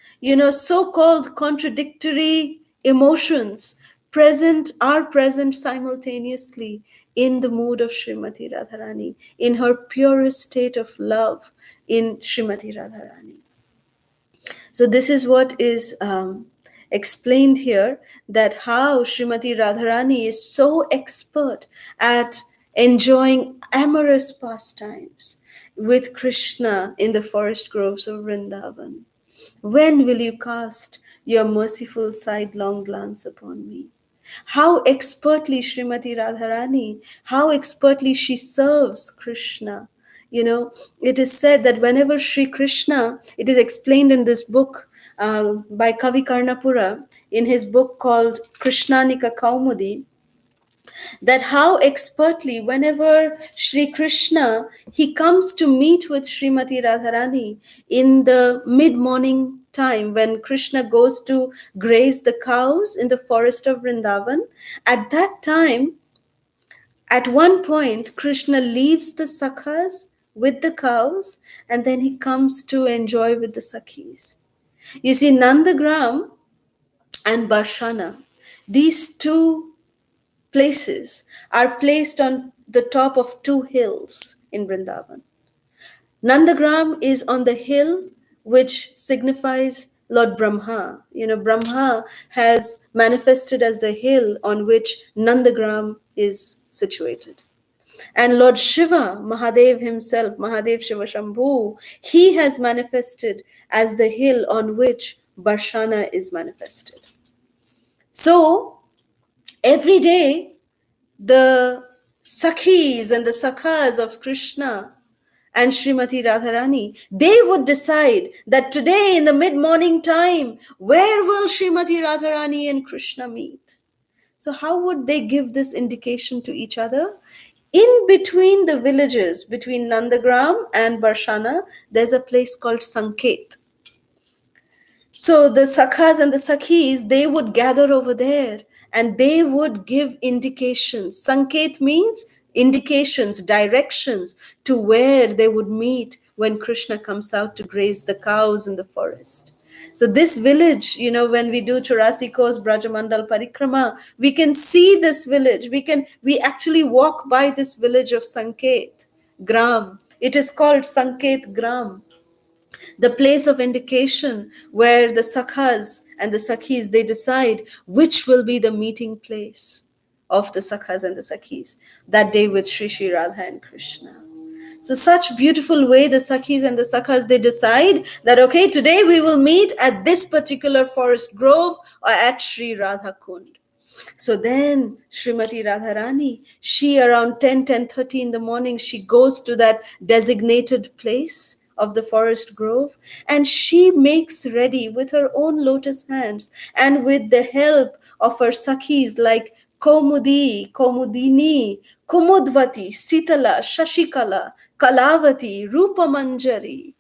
so-called contradictory emotions are present simultaneously in the mood of Srimati Radharani, in her purest state of love in Srimati Radharani. So this is what is explained here, that how Srimati Radharani is so expert at enjoying amorous pastimes with Krishna in the forest groves of Vrindavan. When will you cast your merciful sidelong glance upon me? How expertly Srimati Radharani, how expertly she serves Krishna. It is said that whenever Sri Krishna, it is explained in this book by Kavi Karnapura, in his book called Krishnanika Kaumudi, that how expertly whenever Sri Krishna, he comes to meet with Srimati Radharani in the mid-morning time when Krishna goes to graze the cows in the forest of Vrindavan. At that time, at one point, Krishna leaves the sakhas with the cows and then he comes to enjoy with the sakhis. You see, Nandagram and Barshana, these two places are placed on the top of two hills in Vrindavan. Nandagram is on the hill which signifies Lord Brahma. Brahma has manifested as the hill on which Nandagram is situated. And Lord Shiva, Mahadev himself, Mahadev Shiva Shambhu, he has manifested as the hill on which Barshana is manifested. So, every day, the Sakhis and the Sakhas of Krishna and Srimati Radharani, they would decide that today in the mid-morning time, where will Srimati Radharani and Krishna meet? So how would they give this indication to each other? In between the villages, between Nandagram and Barshana, there's a place called Sanket. So the Sakhas and the Sakhis, they would gather over there and they would give indications. Sanket means indications, directions to where they would meet when Krishna comes out to graze the cows in the forest. So this village, when we do Churasi Kos Brajamandal Parikrama, we can see this village. We actually walk by this village of Sanket Gram. It is called Sanket Gram, the place of indication where the Sakhas and the Sakhis, they decide which will be the meeting place of the Sakhas and the Sakhis that day with Sri Sri Radha and Krishna. So such beautiful way the Sakhis and the Sakhas, they decide that, okay, today we will meet at this particular forest grove or at Sri Radha Kund. So then Srimati Radharani, she around 10:30 in the morning, she goes to that designated place of the forest grove, and she makes ready with her own lotus hands and with the help of her sakhis like Kaumudi, Kaumudini, Kumudvati, Sitala, Shashikala, Kalavati, Rupa Manjari,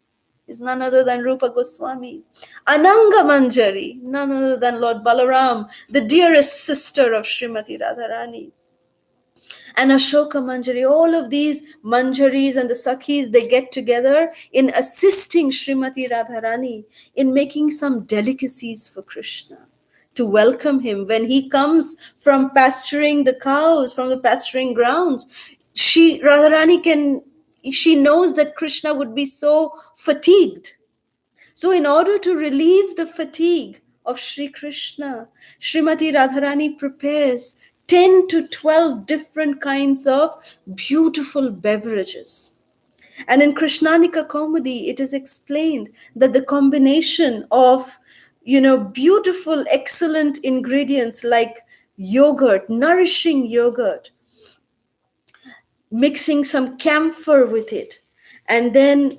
is none other than Rupa Goswami. Ananga Manjari, none other than Lord Balaram, the dearest sister of Srimati Radharani. And Ashoka Manjari, all of these Manjaris and the Sakhis, they get together in assisting Srimati Radharani in making some delicacies for Krishna to welcome him when he comes from pasturing the cows, from the pasturing grounds. She knows that Krishna would be so fatigued. So, in order to relieve the fatigue of Sri Krishna, Srimati Radharani prepares 10 to 12 different kinds of beautiful beverages. And in Krishnanika Kaumudi, it is explained that the combination of, beautiful, excellent ingredients like yogurt, nourishing yogurt, mixing some camphor with it, and then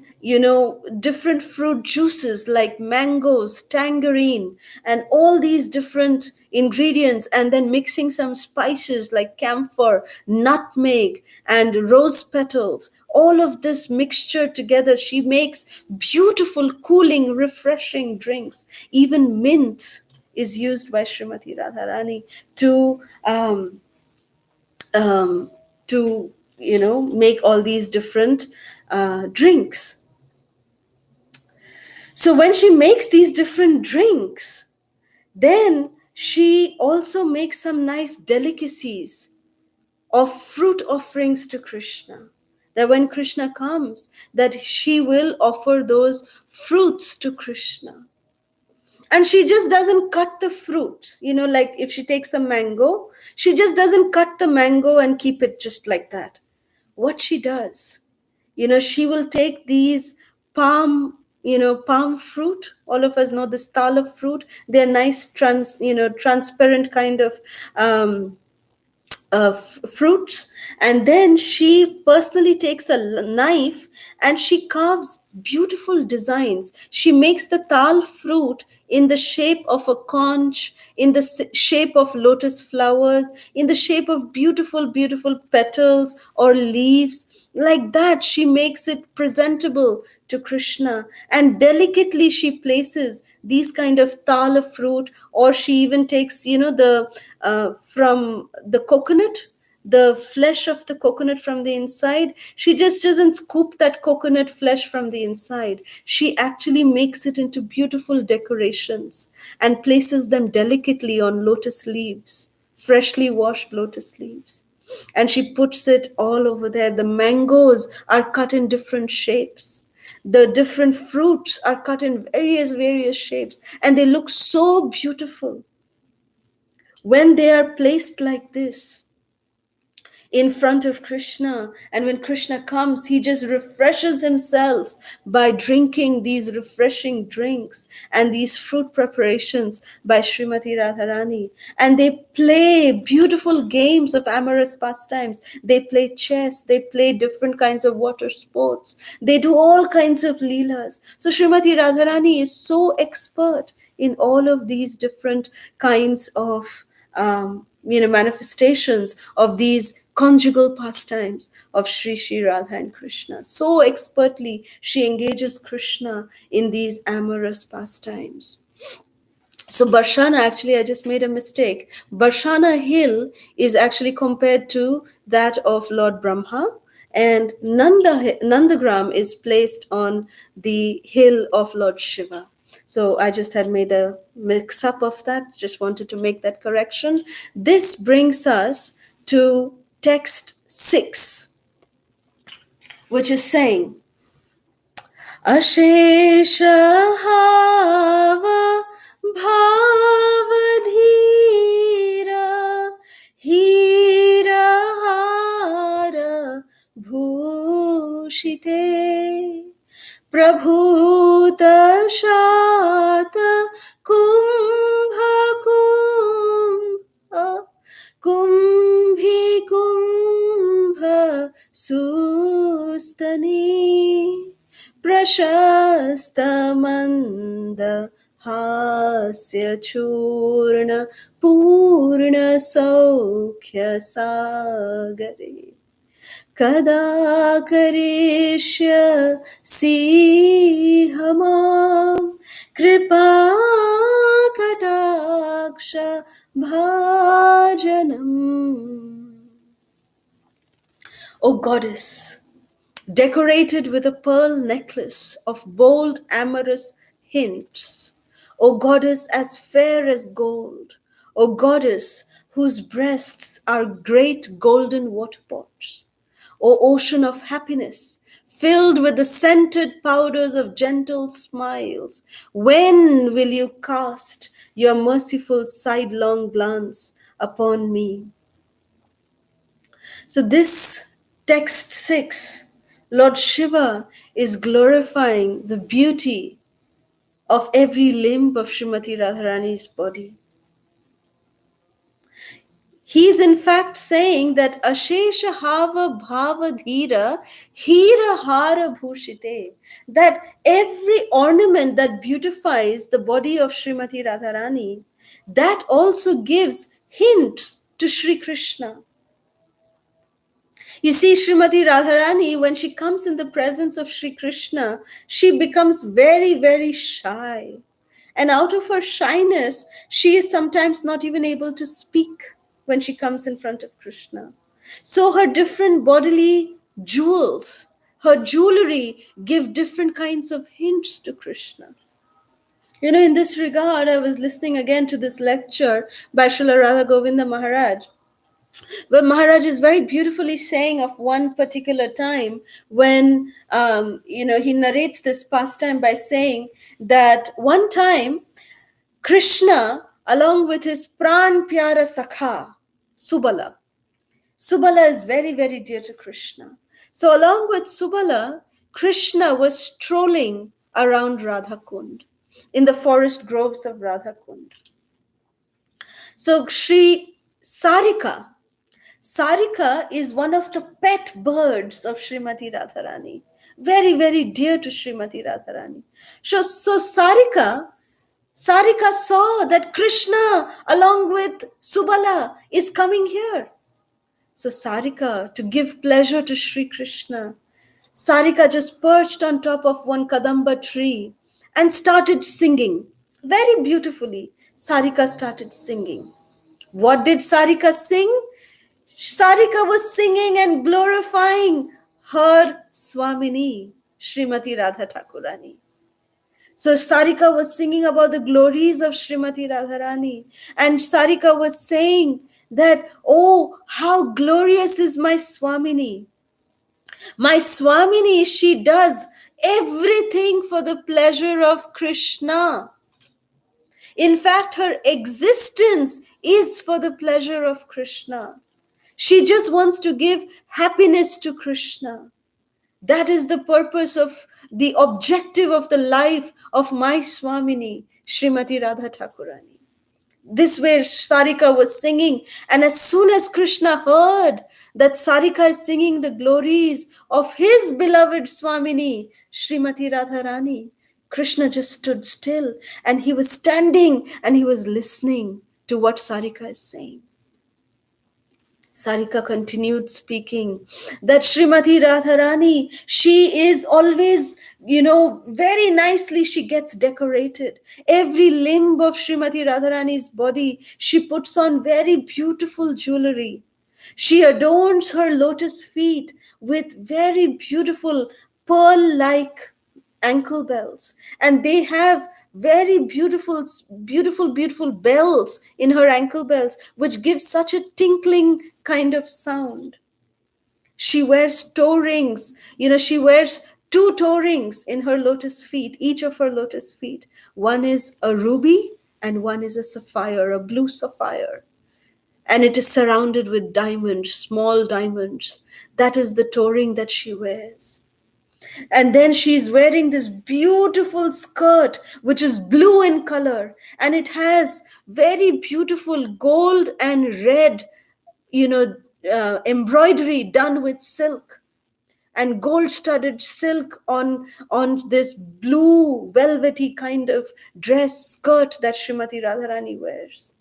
different fruit juices like mangoes, tangerine, and all these different ingredients, and then mixing some spices like camphor, nutmeg, and rose petals, all of this mixture together, she makes beautiful, cooling, refreshing drinks. Even mint is used by Srimati Radharani to um, make all these different drinks. So when she makes these different drinks, then she also makes some nice delicacies of fruit offerings to Krishna, that when Krishna comes, that she will offer those fruits to Krishna. And she just doesn't cut the fruit, like if she takes a mango, she just doesn't cut the mango and keep it just like that. What she does, she will take these palm fruit. All of us know the stala fruit. They're nice transparent kind of fruits, and then she personally takes a knife and she carves beautiful designs. She makes the tal fruit in the shape of a conch, in the shape of lotus flowers, in the shape of beautiful petals or leaves. Like that, she makes it presentable to Krishna, and delicately she places these kind of tala fruit, or she even takes, the from the coconut, the flesh of the coconut from the inside. She just doesn't scoop that coconut flesh from the inside. She actually makes it into beautiful decorations and places them delicately on lotus leaves, freshly washed lotus leaves. And she puts it all over there. The mangoes are cut in different shapes. The different fruits are cut in various shapes, and they look so beautiful when they are placed like this in front of Krishna. And when Krishna comes, he just refreshes himself by drinking these refreshing drinks and these fruit preparations by Srimati Radharani. And they play beautiful games of amorous pastimes. They play chess, they play different kinds of water sports, they do all kinds of leelas. So Srimati Radharani is so expert in all of these different kinds of manifestations of these conjugal pastimes of Sri Radha and Krishna. So expertly she engages Krishna in these amorous pastimes. So Barshana, actually, I just made a mistake. Barshana hill is actually compared to that of Lord Brahma, and Nandagram is placed on the hill of Lord Shiva. So I just had made a mix up of that. Just wanted to make that correction. This brings us to text 6, which is saying, अशेष हाव भाव धीरा हीरा हार भूषिते प्रभूत शात कुंभ कुंभ Hasya Churna Purna Saukhya Sagare Kada Karishyasi Hamam Kripa Kataksha Bhajanam. O goddess, decorated with a pearl necklace of bold amorous hints, O goddess as fair as gold, O goddess whose breasts are great golden water pots, O ocean of happiness, filled with the scented powders of gentle smiles, when will you cast your merciful sidelong glance upon me? So, this text 6, Lord Shiva is glorifying the beauty of every limb of Srimati Radharani's body. He is in fact saying that Ashesha Hava Bhava Dhira Hira Hara Bhushite, that every ornament that beautifies the body of Srimati Radharani, that also gives hints to Sri Krishna. You see, Srimati Radharani, when she comes in the presence of Sri Krishna, she becomes very, very shy. And out of her shyness, she is sometimes not even able to speak when she comes in front of Krishna. So her different bodily jewels, her jewelry, give different kinds of hints to Krishna. You know, in this regard, I was listening again to this lecture by Srila Radha Govinda Maharaj, where Maharaj is very beautifully saying of one particular time when, he narrates this pastime by saying that one time Krishna, along with his Pran Pyara Sakha, Subala. Subala is very, very dear to Krishna. So along with Subala, Krishna was strolling around Radha Kund, in the forest groves of Radha Kund. So Sri Sarika is one of the pet birds of Srimati Radharani. Very, very dear to Srimati Radharani. So Sarika saw that Krishna along with Subala is coming here. So Sarika, to give pleasure to Sri Krishna, Sarika just perched on top of one Kadamba tree and started singing. Very beautifully, Sarika started singing. What did Sarika sing? Sarika was singing and glorifying her Swamini, Srimati Radha Thakurani. So Sarika was singing about the glories of Srimati Radharani. And Sarika was saying that, oh, how glorious is my Swamini. My Swamini, she does everything for the pleasure of Krishna. In fact, her existence is for the pleasure of Krishna. She just wants to give happiness to Krishna. That is the purpose of the objective of the life of my Swamini, Srimati Radha Thakurani. This way Sarika was singing, and as soon as Krishna heard that Sarika is singing the glories of his beloved Swamini, Srimati Radharani, Krishna just stood still, and he was standing and he was listening to what Sarika is saying. Sarika continued speaking that Srimati Radharani, she is always, very nicely she gets decorated. Every limb of Srimati Radharani's body, she puts on very beautiful jewelry. She adorns her lotus feet with very beautiful pearl-like ankle bells, and they have very beautiful bells in her ankle bells, which give such a tinkling kind of sound. She wears toe rings. She wears two toe rings in her lotus feet, each of her lotus feet. One is a ruby and one is a sapphire, a blue sapphire, and it is surrounded with diamonds, small diamonds. That is the toe ring that she wears. And then she's wearing this beautiful skirt, which is blue in color, and it has very beautiful gold and red, embroidery done with silk. and gold-studded silk on this blue velvety kind of dress skirt that Srimati Radharani wears.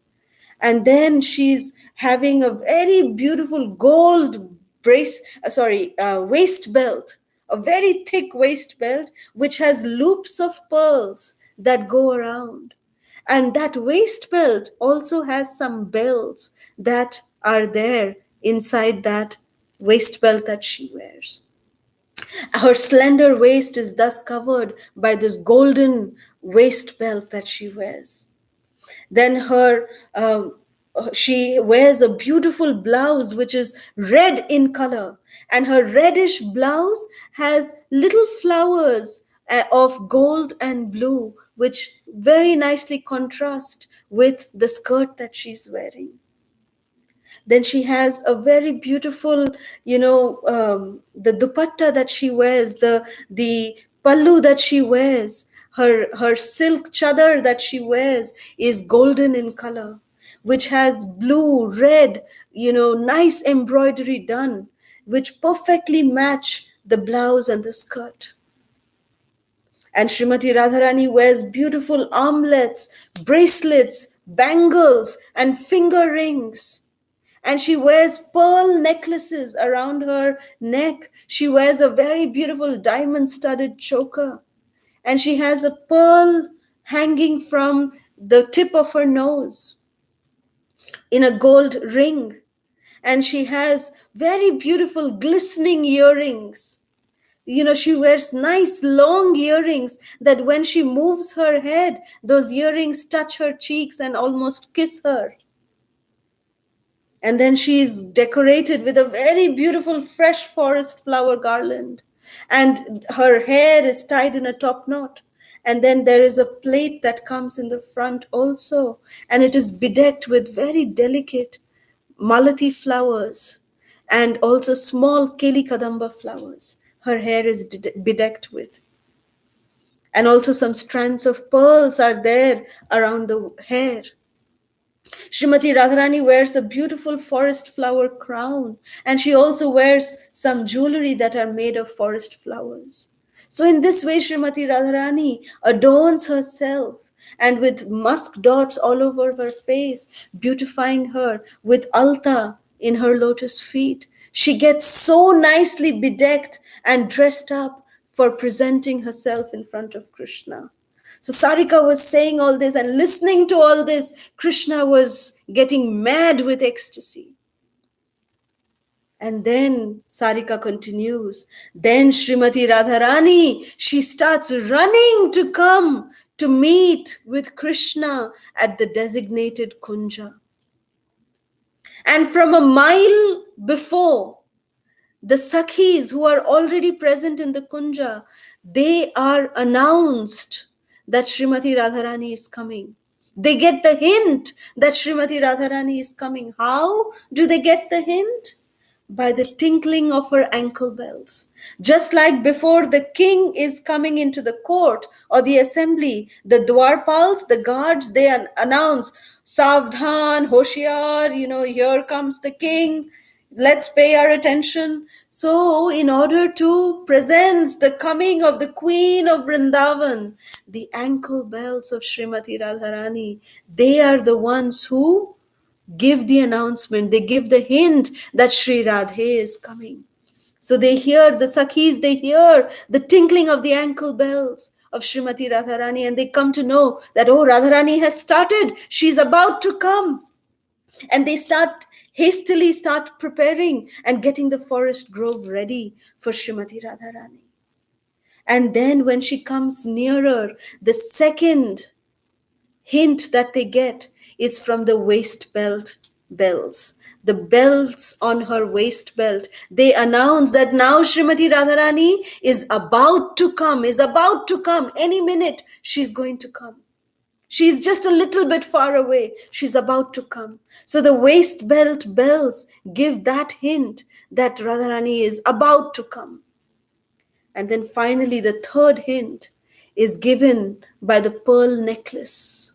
And then she's having a very beautiful gold waist belt, a very thick waist belt which has loops of pearls that go around. And that waist belt also has some bells that are there inside that waist belt that she wears. Her slender waist is thus covered by this golden waist belt that she wears. Then she wears a beautiful blouse which is red in color, and her reddish blouse has little flowers of gold and blue, which very nicely contrast with the skirt that she's wearing. Then she has a very beautiful, the dupatta that she wears, the pallu that she wears, her silk chadar that she wears is golden in color, which has blue, red, nice embroidery done, which perfectly match the blouse and the skirt. And Srimati Radharani wears beautiful armlets, bracelets, bangles, and finger rings. And she wears pearl necklaces around her neck. She wears a very beautiful diamond studded choker. And she has a pearl hanging from the tip of her nose in a gold ring. And she has very beautiful glistening earrings. She wears nice long earrings that when she moves her head, those earrings touch her cheeks and almost kiss her. And then she is decorated with a very beautiful fresh forest flower garland. And her hair is tied in a top knot. And then there is a plait that comes in the front also. And it is bedecked with very delicate malati flowers and also small keli kadamba flowers. Her hair is bedecked with. And also some strands of pearls are there around the hair. Srimati Radharani wears a beautiful forest flower crown, and she also wears some jewelry that are made of forest flowers. So in this way, Srimati Radharani adorns herself and with musk dots all over her face, beautifying her with alta in her lotus feet. She gets so nicely bedecked and dressed up for presenting herself in front of Krishna. So Sarika was saying all this and listening to all this. Krishna was getting mad with ecstasy. And then Sarika continues. Then Srimati Radharani, she starts running to come to meet with Krishna at the designated kunja. And from a mile before, the Sakhis who are already present in the kunja, they are announced that Srimati Radharani is coming. They get the hint that Srimati Radharani is coming. How do they get the hint? By the tinkling of her ankle bells. Just like before the king is coming into the court or the assembly, the dwarpals, the guards, they announce, Savdhan, Hoshiar, here comes the king. Let's pay our attention. So, in order to present the coming of the Queen of Vrindavan, the ankle bells of Srimati Radharani, they are the ones who give the announcement, they give the hint that Sri Radhe is coming. So they hear, the Sakhis, they hear the tinkling of the ankle bells of Srimati Radharani, and they come to know that, oh, Radharani has started, she's about to come. And they hastily start preparing and getting the forest grove ready for Srimati Radharani. And then when she comes nearer, the second hint that they get is from the waist belt bells. The bells on her waist belt, they announce that now Srimati Radharani is about to come, any minute she's going to come. She's just a little bit far away. She's about to come. So the waist belt bells give that hint that Radharani is about to come. And then finally, the third hint is given by the pearl necklace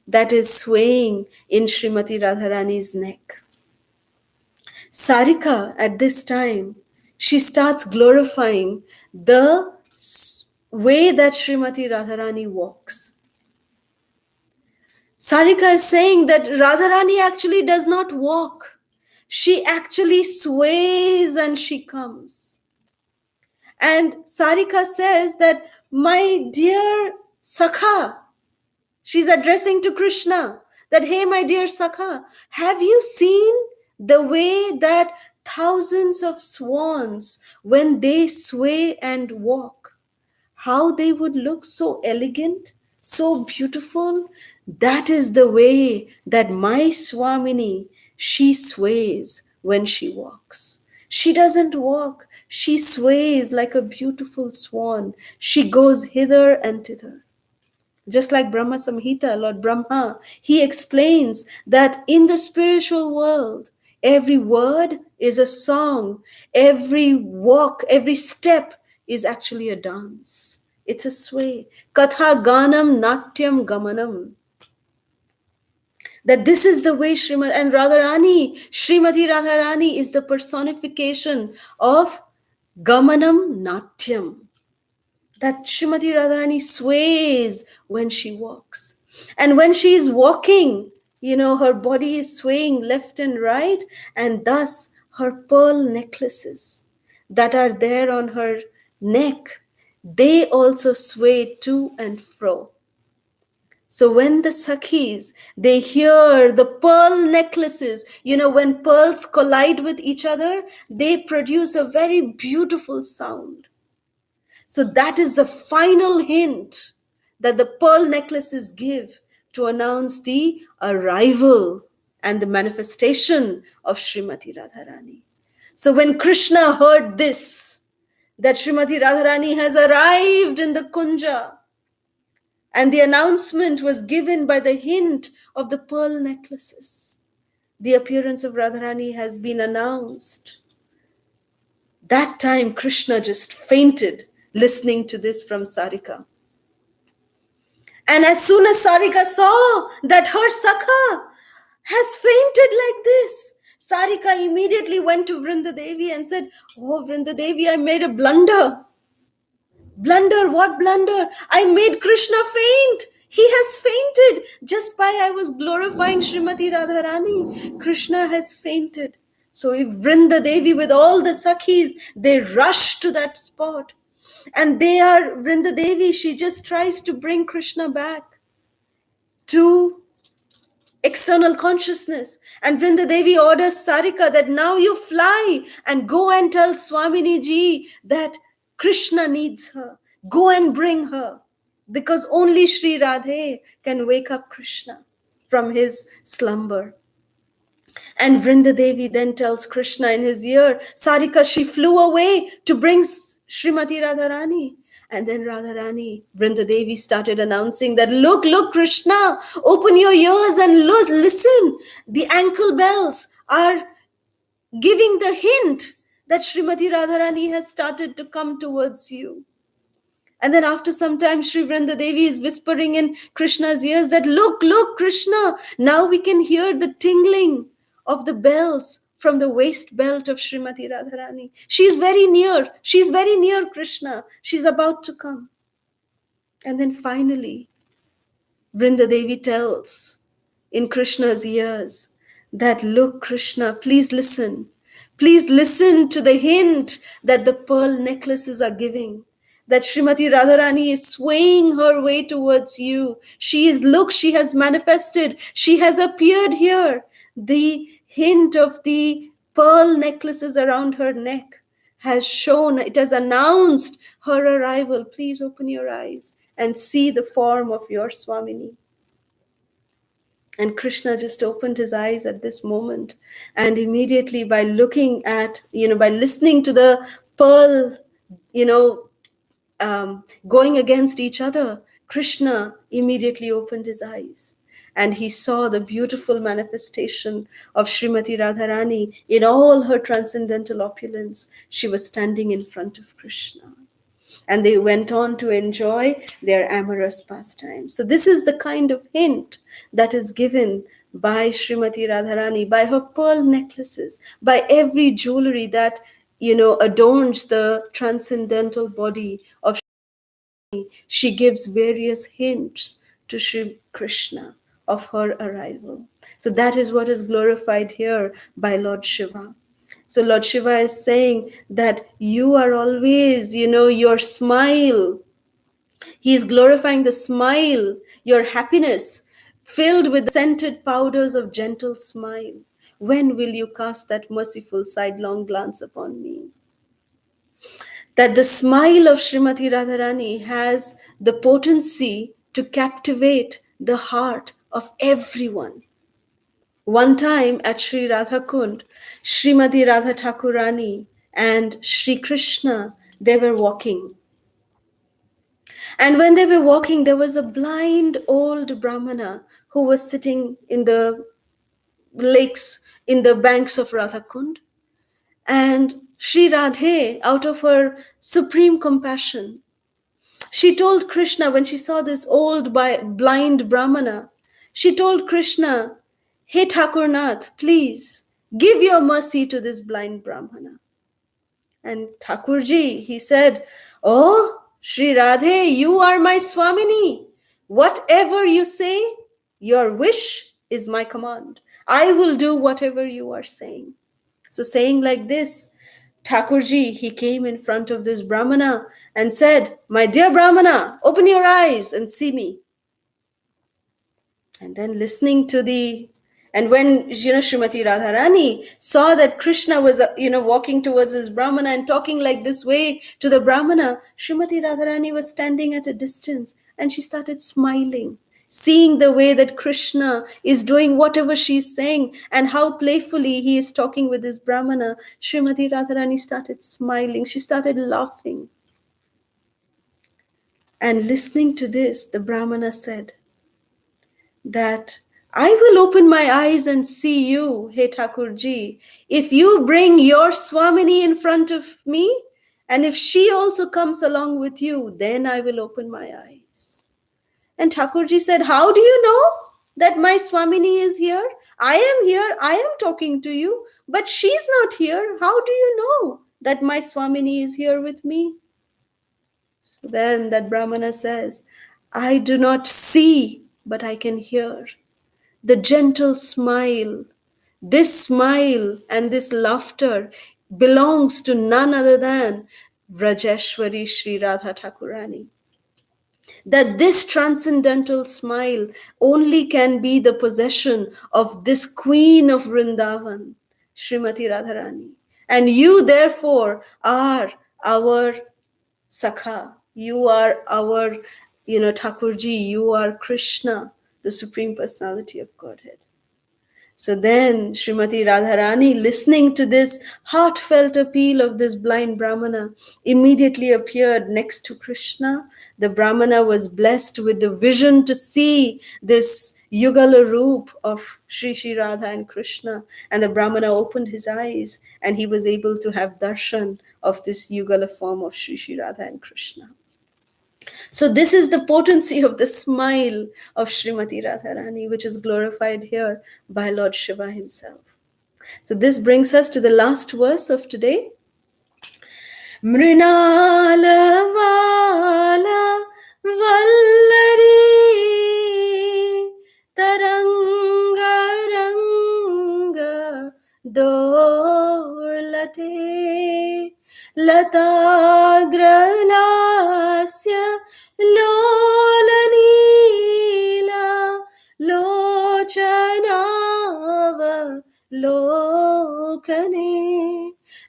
that is swaying in Srimati Radharani's neck. Sarika, at this time, she starts glorifying the way that Srimati Radharani walks. Sarika is saying that Radharani actually does not walk. She actually sways and she comes. And Sarika says that, my dear Sakha, she's addressing to Krishna, that, hey, my dear Sakha, have you seen the way that thousands of swans, when they sway and walk, how they would look so elegant, so beautiful? That is the way that my Swamini, she sways when she walks. She doesn't walk, she sways like a beautiful swan. She goes hither and thither. Just like Brahma Samhita, Lord Brahma, he explains that in the spiritual world, every word is a song, every walk, every step is actually a dance. It's a sway. Katha Ganam Natyam Gamanam. That this is the way Srimati and Radharani, Srimati Radharani is the personification of Gamanam Natyam. That Srimati Radharani sways when she walks. And when she is walking, her body is swaying left and right, and thus her pearl necklaces that are there on her neck, they also sway to and fro. So when the Sakhis, they hear the pearl necklaces, when pearls collide with each other, they produce a very beautiful sound. So that is the final hint that the pearl necklaces give to announce the arrival and the manifestation of Srimati Radharani. So when Krishna heard this, that Srimati Radharani has arrived in the Kunja, and the announcement was given by the hint of the pearl necklaces, the appearance of Radharani has been announced. That time Krishna just fainted listening to this from Sarika. And as soon as Sarika saw that her Sakha has fainted like this, Sarika immediately went to Vrindadevi and said, oh, Vrindadevi, I made a blunder. Blunder? What blunder? I made Krishna faint. He has fainted. Just by I was glorifying Srimati Radharani, Krishna has fainted. So Vrindadevi with all the Sakhis, they rush to that spot. And Vrindadevi, she just tries to bring Krishna back to external consciousness. And Vrindadevi orders Sarika that now you fly and go and tell Swamini Ji that Krishna needs her. Go and bring her. Because only Sri Radhe can wake up Krishna from his slumber. And Vrindadevi then tells Krishna in his ear, Sarika, she flew away to bring Srimati Radharani. And then Radharani, Vrindadevi started announcing that, look, Krishna, open your ears and listen. The ankle bells are giving the hint that Srimati Radharani has started to come towards you. And then after some time, Sri Vrindadevi is whispering in Krishna's ears that, look, Krishna, now we can hear the tingling of the bells from the waist belt of Srimati Radharani. She's very near. She's very near Krishna. She's about to come. And then finally, Vrindadevi tells in Krishna's ears that, look, Krishna, please listen. Please listen to the hint that the pearl necklaces are giving. That Srimati Radharani is swaying her way towards you. She has manifested. She has appeared here. The hint of the pearl necklaces around her neck has shown, it has announced her arrival. Please open your eyes and see the form of your Swamini. And Krishna just opened his eyes at this moment. And immediately by looking at, by listening to the pearl, going against each other, Krishna immediately opened his eyes. And he saw the beautiful manifestation of Srimati Radharani in all her transcendental opulence. She was standing in front of Krishna. And they went on to enjoy their amorous pastime. So this is the kind of hint that is given by Srimati Radharani, by her pearl necklaces, by every jewelry that adorns the transcendental body of, she gives various hints to Sri Krishna of her arrival. So that is what is glorified here by Lord Shiva. So Lord Shiva is saying that you are always, your smile. He is glorifying the smile, your happiness, filled with scented powders of gentle smile. When will you cast that merciful sidelong glance upon me? That the smile of Srimati Radharani has the potency to captivate the heart of everyone. One time at Sri Radha Kund, Srimati Radha Thakurani and Sri Krishna, they were walking. And when they were walking, there was a blind old Brahmana who was sitting in the lakes, in the banks of Radha Kund. And Sri Radhe, out of her supreme compassion, she told Krishna, when she saw this old blind Brahmana, she told Krishna, "Hey Thakurnath, please give your mercy to this blind Brahmana." And Thakurji, he said, "Oh, Sri Radhe, you are my Swamini. Whatever you say, your wish is my command. I will do whatever you are saying." So saying like this, Thakurji, he came in front of this Brahmana and said, "My dear Brahmana, open your eyes and see me." And then listening to and when, Srimati Radharani saw that Krishna was, walking towards this Brahmana and talking like this way to the Brahmana, Srimati Radharani was standing at a distance and she started smiling, seeing the way that Krishna is doing whatever she's saying and how playfully he is talking with this Brahmana. Srimati Radharani started smiling. She started laughing. And listening to this, the Brahmana said that, "I will open my eyes and see you, Hey Thakurji, if you bring your Swamini in front of me, and if she also comes along with you, then I will open my eyes." And Thakurji said, "How do you know that my Swamini is here? I am here, I am talking to you, but she's not here. How do you know that my Swamini is here with me?" So then that Brahmana says, "I do not see, but I can hear. The gentle smile, this smile and this laughter belongs to none other than Vrajeshwari Sri Radha Thakurani. That this transcendental smile only can be the possession of this Queen of Vrindavan, Srimati Radharani. And you, therefore, are our Sakha. You are our, Thakurji. You are Krishna, the Supreme Personality of Godhead." So then Srimati Radharani, listening to this heartfelt appeal of this blind Brahmana, immediately appeared next to Krishna. The Brahmana was blessed with the vision to see this Yugala Roop of Sri Radha and Krishna. And the Brahmana opened his eyes and he was able to have darshan of this Yugala form of Sri Radha and Krishna. So this is the potency of the smile of Srimati Radharani, which is glorified here by Lord Shiva himself. So this brings us to the last verse of today. Mrinala vala vallari taranga ranga dorlate latagralasya lolanila lochanava lokane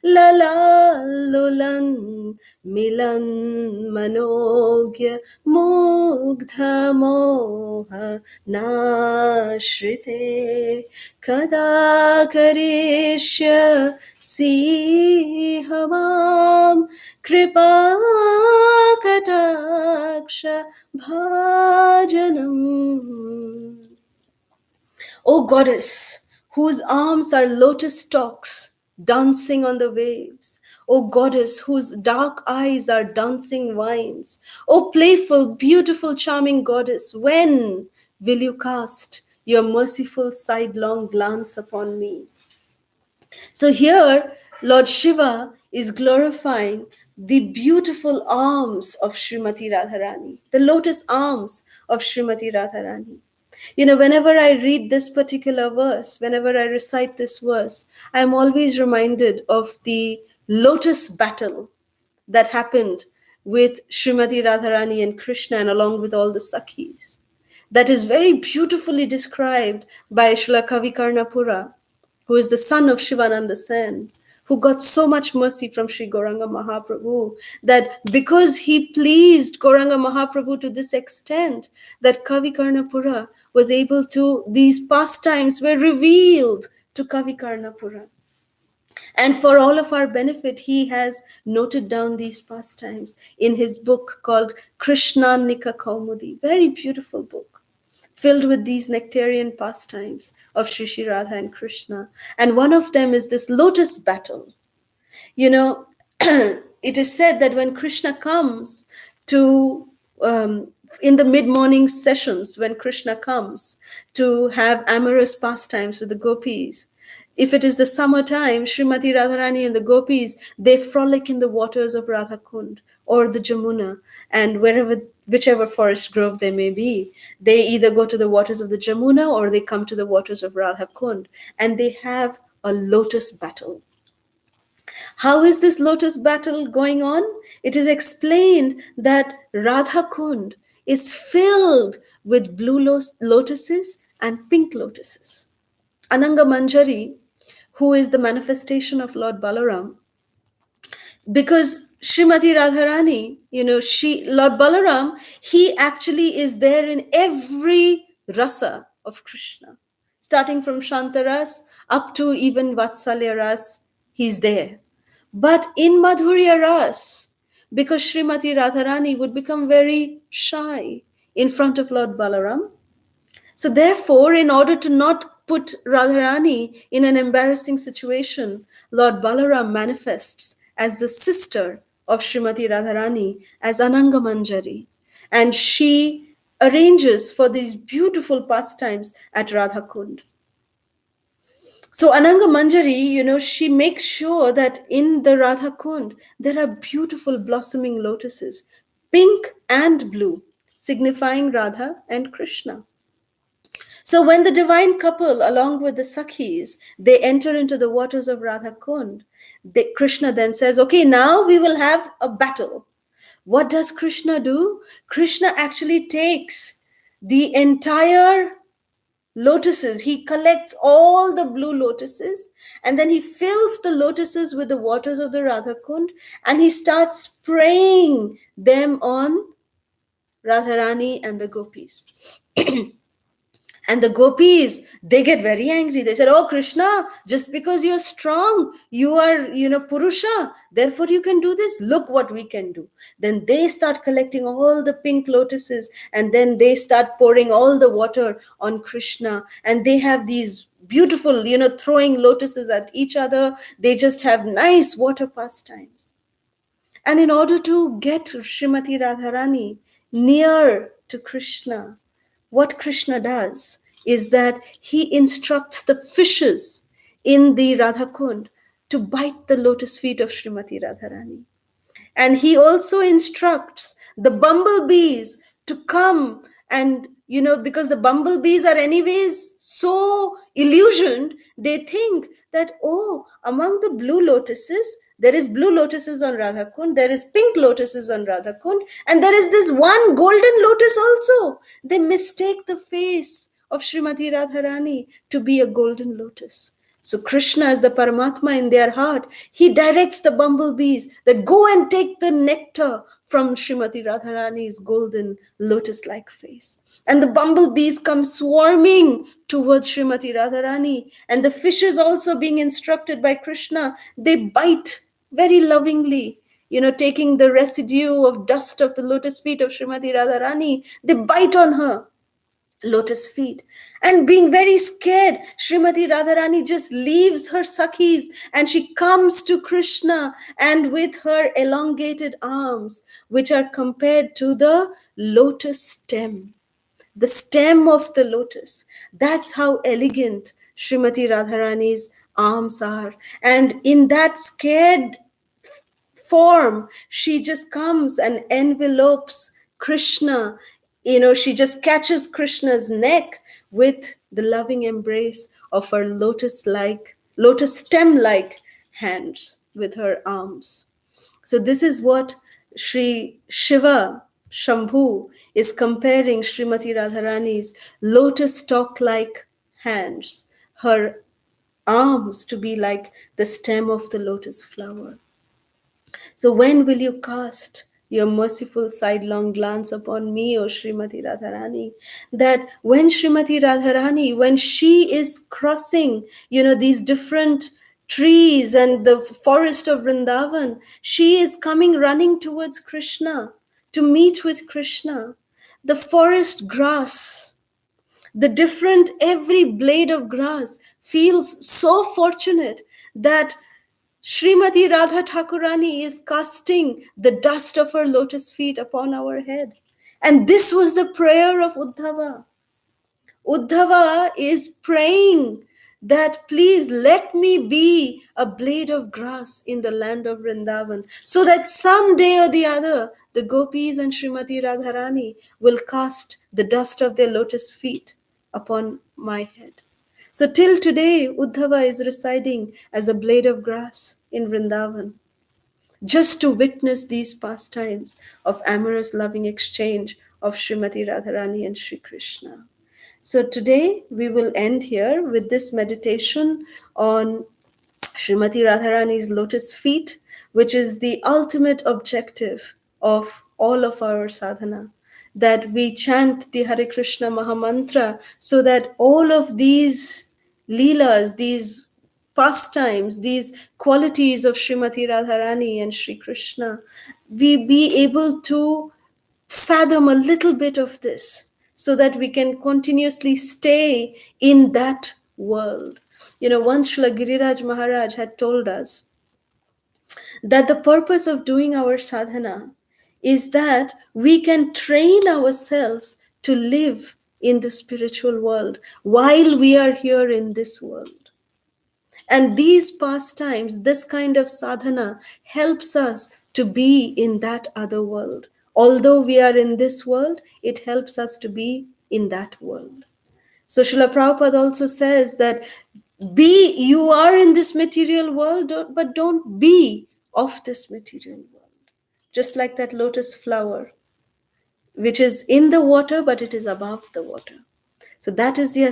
lalalulan milan manogya mugdha moha nashrite kada karishya si hamam kripa kataksha bhajanam. O goddess, whose arms are lotus stalks dancing on the waves. O goddess, whose dark eyes are dancing vines. O playful, beautiful, charming goddess, when will you cast your merciful sidelong glance upon me? So here, Lord Shiva is glorifying the beautiful arms of Srimati Radharani, the lotus arms of Srimati Radharani. Whenever I read this particular verse, whenever I recite this verse, I am always reminded of the lotus battle that happened with Srimati Radharani and Krishna, and along with all the Sakhis. That is very beautifully described by Srila Kavi Karnapura, who is the son of Shivananda Sen, who got so much mercy from Sri Gauranga Mahaprabhu, that because he pleased Gauranga Mahaprabhu to this extent, that Kavi Karnapura was able to, these pastimes were revealed to Kavi Karnapura. And for all of our benefit, he has noted down these pastimes in his book called Krishnanika Kaumudi. Very beautiful book, filled with these nectarian pastimes of Shri Shri Radha and Krishna. And one of them is this lotus battle. You know, it is said that when Krishna comes to, in the mid-morning sessions, when Krishna comes to have amorous pastimes with the gopis, if it is the summertime, Srimati Radharani and the gopis, they frolic in the waters of Radha Kund or the Jamuna, and whichever forest grove they may be, they either go to the waters of the Jamuna or they come to the waters of Radha Kund, and they have a lotus battle. How is this lotus battle going on? It is explained that Radha Kund is filled with blue lotuses and pink lotuses. Ananga Manjari, who is the manifestation of Lord Balaram, because Srimati Radharani, Lord Balaram, he actually is there in every rasa of Krishna. Starting from Shantaras up to even Vatsalya Ras, he's there. But in Madhurya Ras, because Srimati Radharani would become very shy in front of Lord Balaram, so therefore, in order to not put Radharani in an embarrassing situation, Lord Balaram manifests as the sister of Srimati Radharani as Ananga Manjari. And she arranges for these beautiful pastimes at Radha Kund. So Ananga Manjari, she makes sure that in the Radha Kund, there are beautiful blossoming lotuses, pink and blue, signifying Radha and Krishna. So when the divine couple, along with the Sakhis, they enter into the waters of Radha Kund, Krishna then says, okay, now we will have a battle. What does Krishna do? Krishna actually takes the entire lotuses. He collects all the blue lotuses, and then he fills the lotuses with the waters of the Radha Kund, and he starts spraying them on Radharani and the gopis. And the gopis, they get very angry. They said, oh, Krishna, just because you're strong, you are, Purusha, therefore you can do this. Look what we can do. Then they start collecting all the pink lotuses, and then they start pouring all the water on Krishna. And they have these beautiful, throwing lotuses at each other. They just have nice water pastimes. And in order to get Srimati Radharani near to Krishna, what Krishna does is that he instructs the fishes in the Radha Kund to bite the lotus feet of Srimati Radharani. And he also instructs the bumblebees to come and, because the bumblebees are anyways so illusioned, they think that, oh, among the blue lotuses, there is blue lotuses on Radha Kund, there is pink lotuses on Radha Kund, and there is this one golden lotus also. They mistake the face of Srimati Radharani to be a golden lotus. So Krishna, as the Paramatma in their heart, he directs the bumblebees that go and take the nectar from Srimati Radharani's golden lotus-like face. And the bumblebees come swarming towards Srimati Radharani. And the fishes, also being instructed by Krishna, they bite very lovingly, taking the residue of dust of the lotus feet of Srimati Radharani. They bite on her lotus feet, and being very scared, Srimati Radharani just leaves her Sakhis and she comes to Krishna, and with her elongated arms, which are compared to the lotus stem, the stem of the lotus. That's how elegant Srimati Radharani's arms are. And in that scared form, she just comes and envelopes Krishna. She just catches Krishna's neck with the loving embrace of her lotus stem like hands with her arms. So this is what Sri Shiva Shambhu is comparing Srimati Radharani's lotus stalk like hands, her arms to be like the stem of the lotus flower. So when will you cast your merciful sidelong glance upon me, O Srimati Radharani? That when Srimati Radharani, when she is crossing, these different trees and the forest of Vrindavan, she is coming running towards Krishna to meet with Krishna. The forest grass, every blade of grass feels so fortunate that Srimati Radha Thakurani is casting the dust of her lotus feet upon our head. And this was the prayer of Uddhava. Uddhava is praying that please let me be a blade of grass in the land of Vrindavan, so that someday or the other the gopis and Srimati Radharani will cast the dust of their lotus feet upon my head. So till today, Uddhava is residing as a blade of grass in Vrindavan, just to witness these pastimes of amorous loving exchange of Srimati Radharani and Sri Krishna. So today we will end here with this meditation on Srimati Radharani's lotus feet, which is the ultimate objective of all of our sadhana, that we chant the Hare Krishna Mahamantra so that all of these leelas, these pastimes, these qualities of Srimati Radharani and Sri Krishna, we be able to fathom a little bit of this so that we can continuously stay in that world. Once Srila Giriraj Maharaj had told us that the purpose of doing our sadhana is that we can train ourselves to live in the spiritual world while we are here in this world. And these pastimes, this kind of sadhana, helps us to be in that other world. Although we are in this world, it helps us to be in that world. So Srila Prabhupada also says that you are in this material world, but don't be of this material world. Just like that lotus flower, which is in the water, but it is above the water. So that is the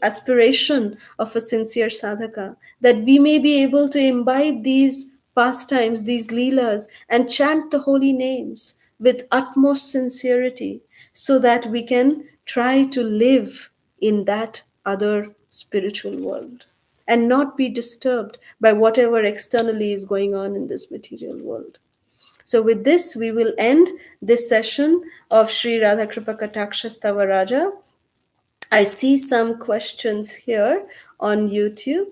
aspiration of a sincere sadhaka, that we may be able to imbibe these pastimes, these leelas, and chant the holy names with utmost sincerity, so that we can try to live in that other spiritual world and not be disturbed by whatever externally is going on in this material world. So with this, we will end this session of Sri Radha Kripa Kataksha Stava Raja. I see some questions here on YouTube.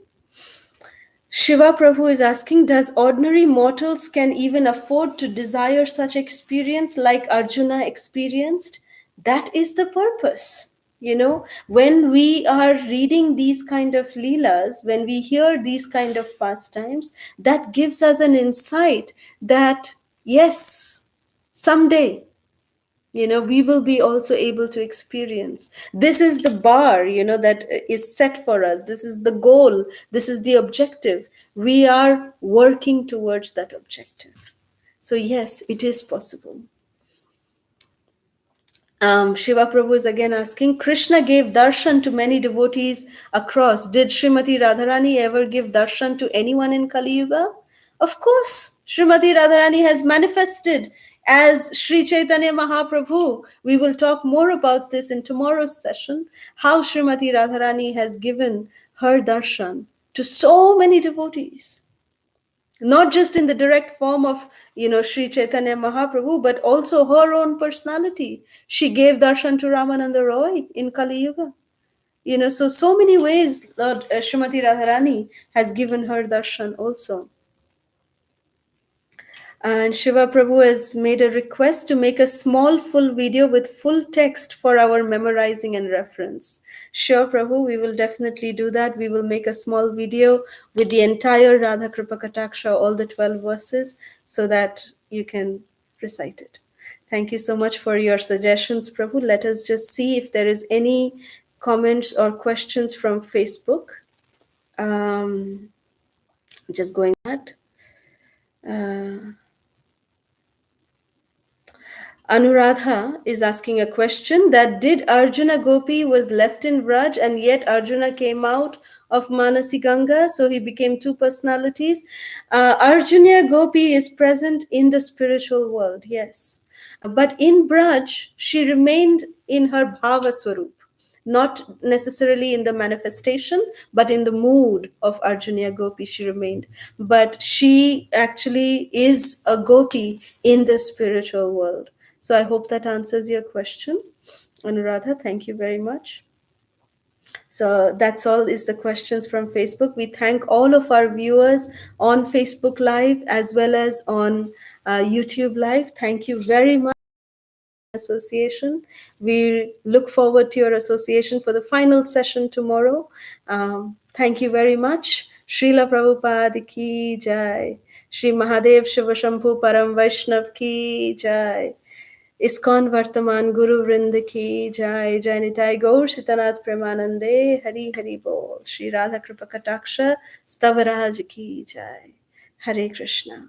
Shiva Prabhu is asking, does ordinary mortals can even afford to desire such experience like Arjuna experienced? That is the purpose. When we are reading these kind of leelas, when we hear these kind of pastimes, that gives us an insight that, yes, someday, we will be also able to experience. This is the bar, that is set for us. This is the goal. This is the objective. We are working towards that objective. So yes, it is possible. Shiva Prabhu is again asking, Krishna gave darshan to many devotees across. Did Srimati Radharani ever give darshan to anyone in Kali Yuga? Of course, Srimati Radharani has manifested as Sri Chaitanya Mahaprabhu. We will talk more about this in tomorrow's session, how Srimati Radharani has given her darshan to so many devotees. Not just in the direct form of, Sri Chaitanya Mahaprabhu, but also her own personality. She gave darshan to Ramananda Roy in Kali Yuga. So many ways Lord Srimati Radharani has given her darshan also. And Shiva Prabhu has made a request to make a small full video with full text for our memorizing and reference. Sure, Prabhu, we will definitely do that. We will make a small video with the entire Radha Kripa Kataksha, all the 12 verses, so that you can recite it. Thank you so much for your suggestions, Prabhu. Let us just see if there is any comments or questions from Facebook. Just going at. Anuradha is asking a question that did Arjuna Gopi was left in Vraj and yet Arjuna came out of Manasi Ganga, so he became two personalities. Arjuna Gopi is present in the spiritual world, yes. But in Braj, she remained in her Bhava Swarup, not necessarily in the manifestation, but in the mood of Arjuna Gopi, she remained. But she actually is a Gopi in the spiritual world. So I hope that answers your question. Anuradha, thank you very much. So that's all is the questions from Facebook. We thank all of our viewers on Facebook Live as well as on YouTube Live. Thank you very much. Association. We look forward to your association for the final session tomorrow. Thank you very much. Srila Prabhupada ki jai. Shri Mahadev Shiva Shambhu Param Vaishnav ki jai. ISKCON Vartaman Guru Vrinda ki jai. Jai Nitai Gaur Sitanath Premanande. Hari Hari Bol. Shri Radha Kripa Kataksha Stavaraj ki jai. Hare Krishna.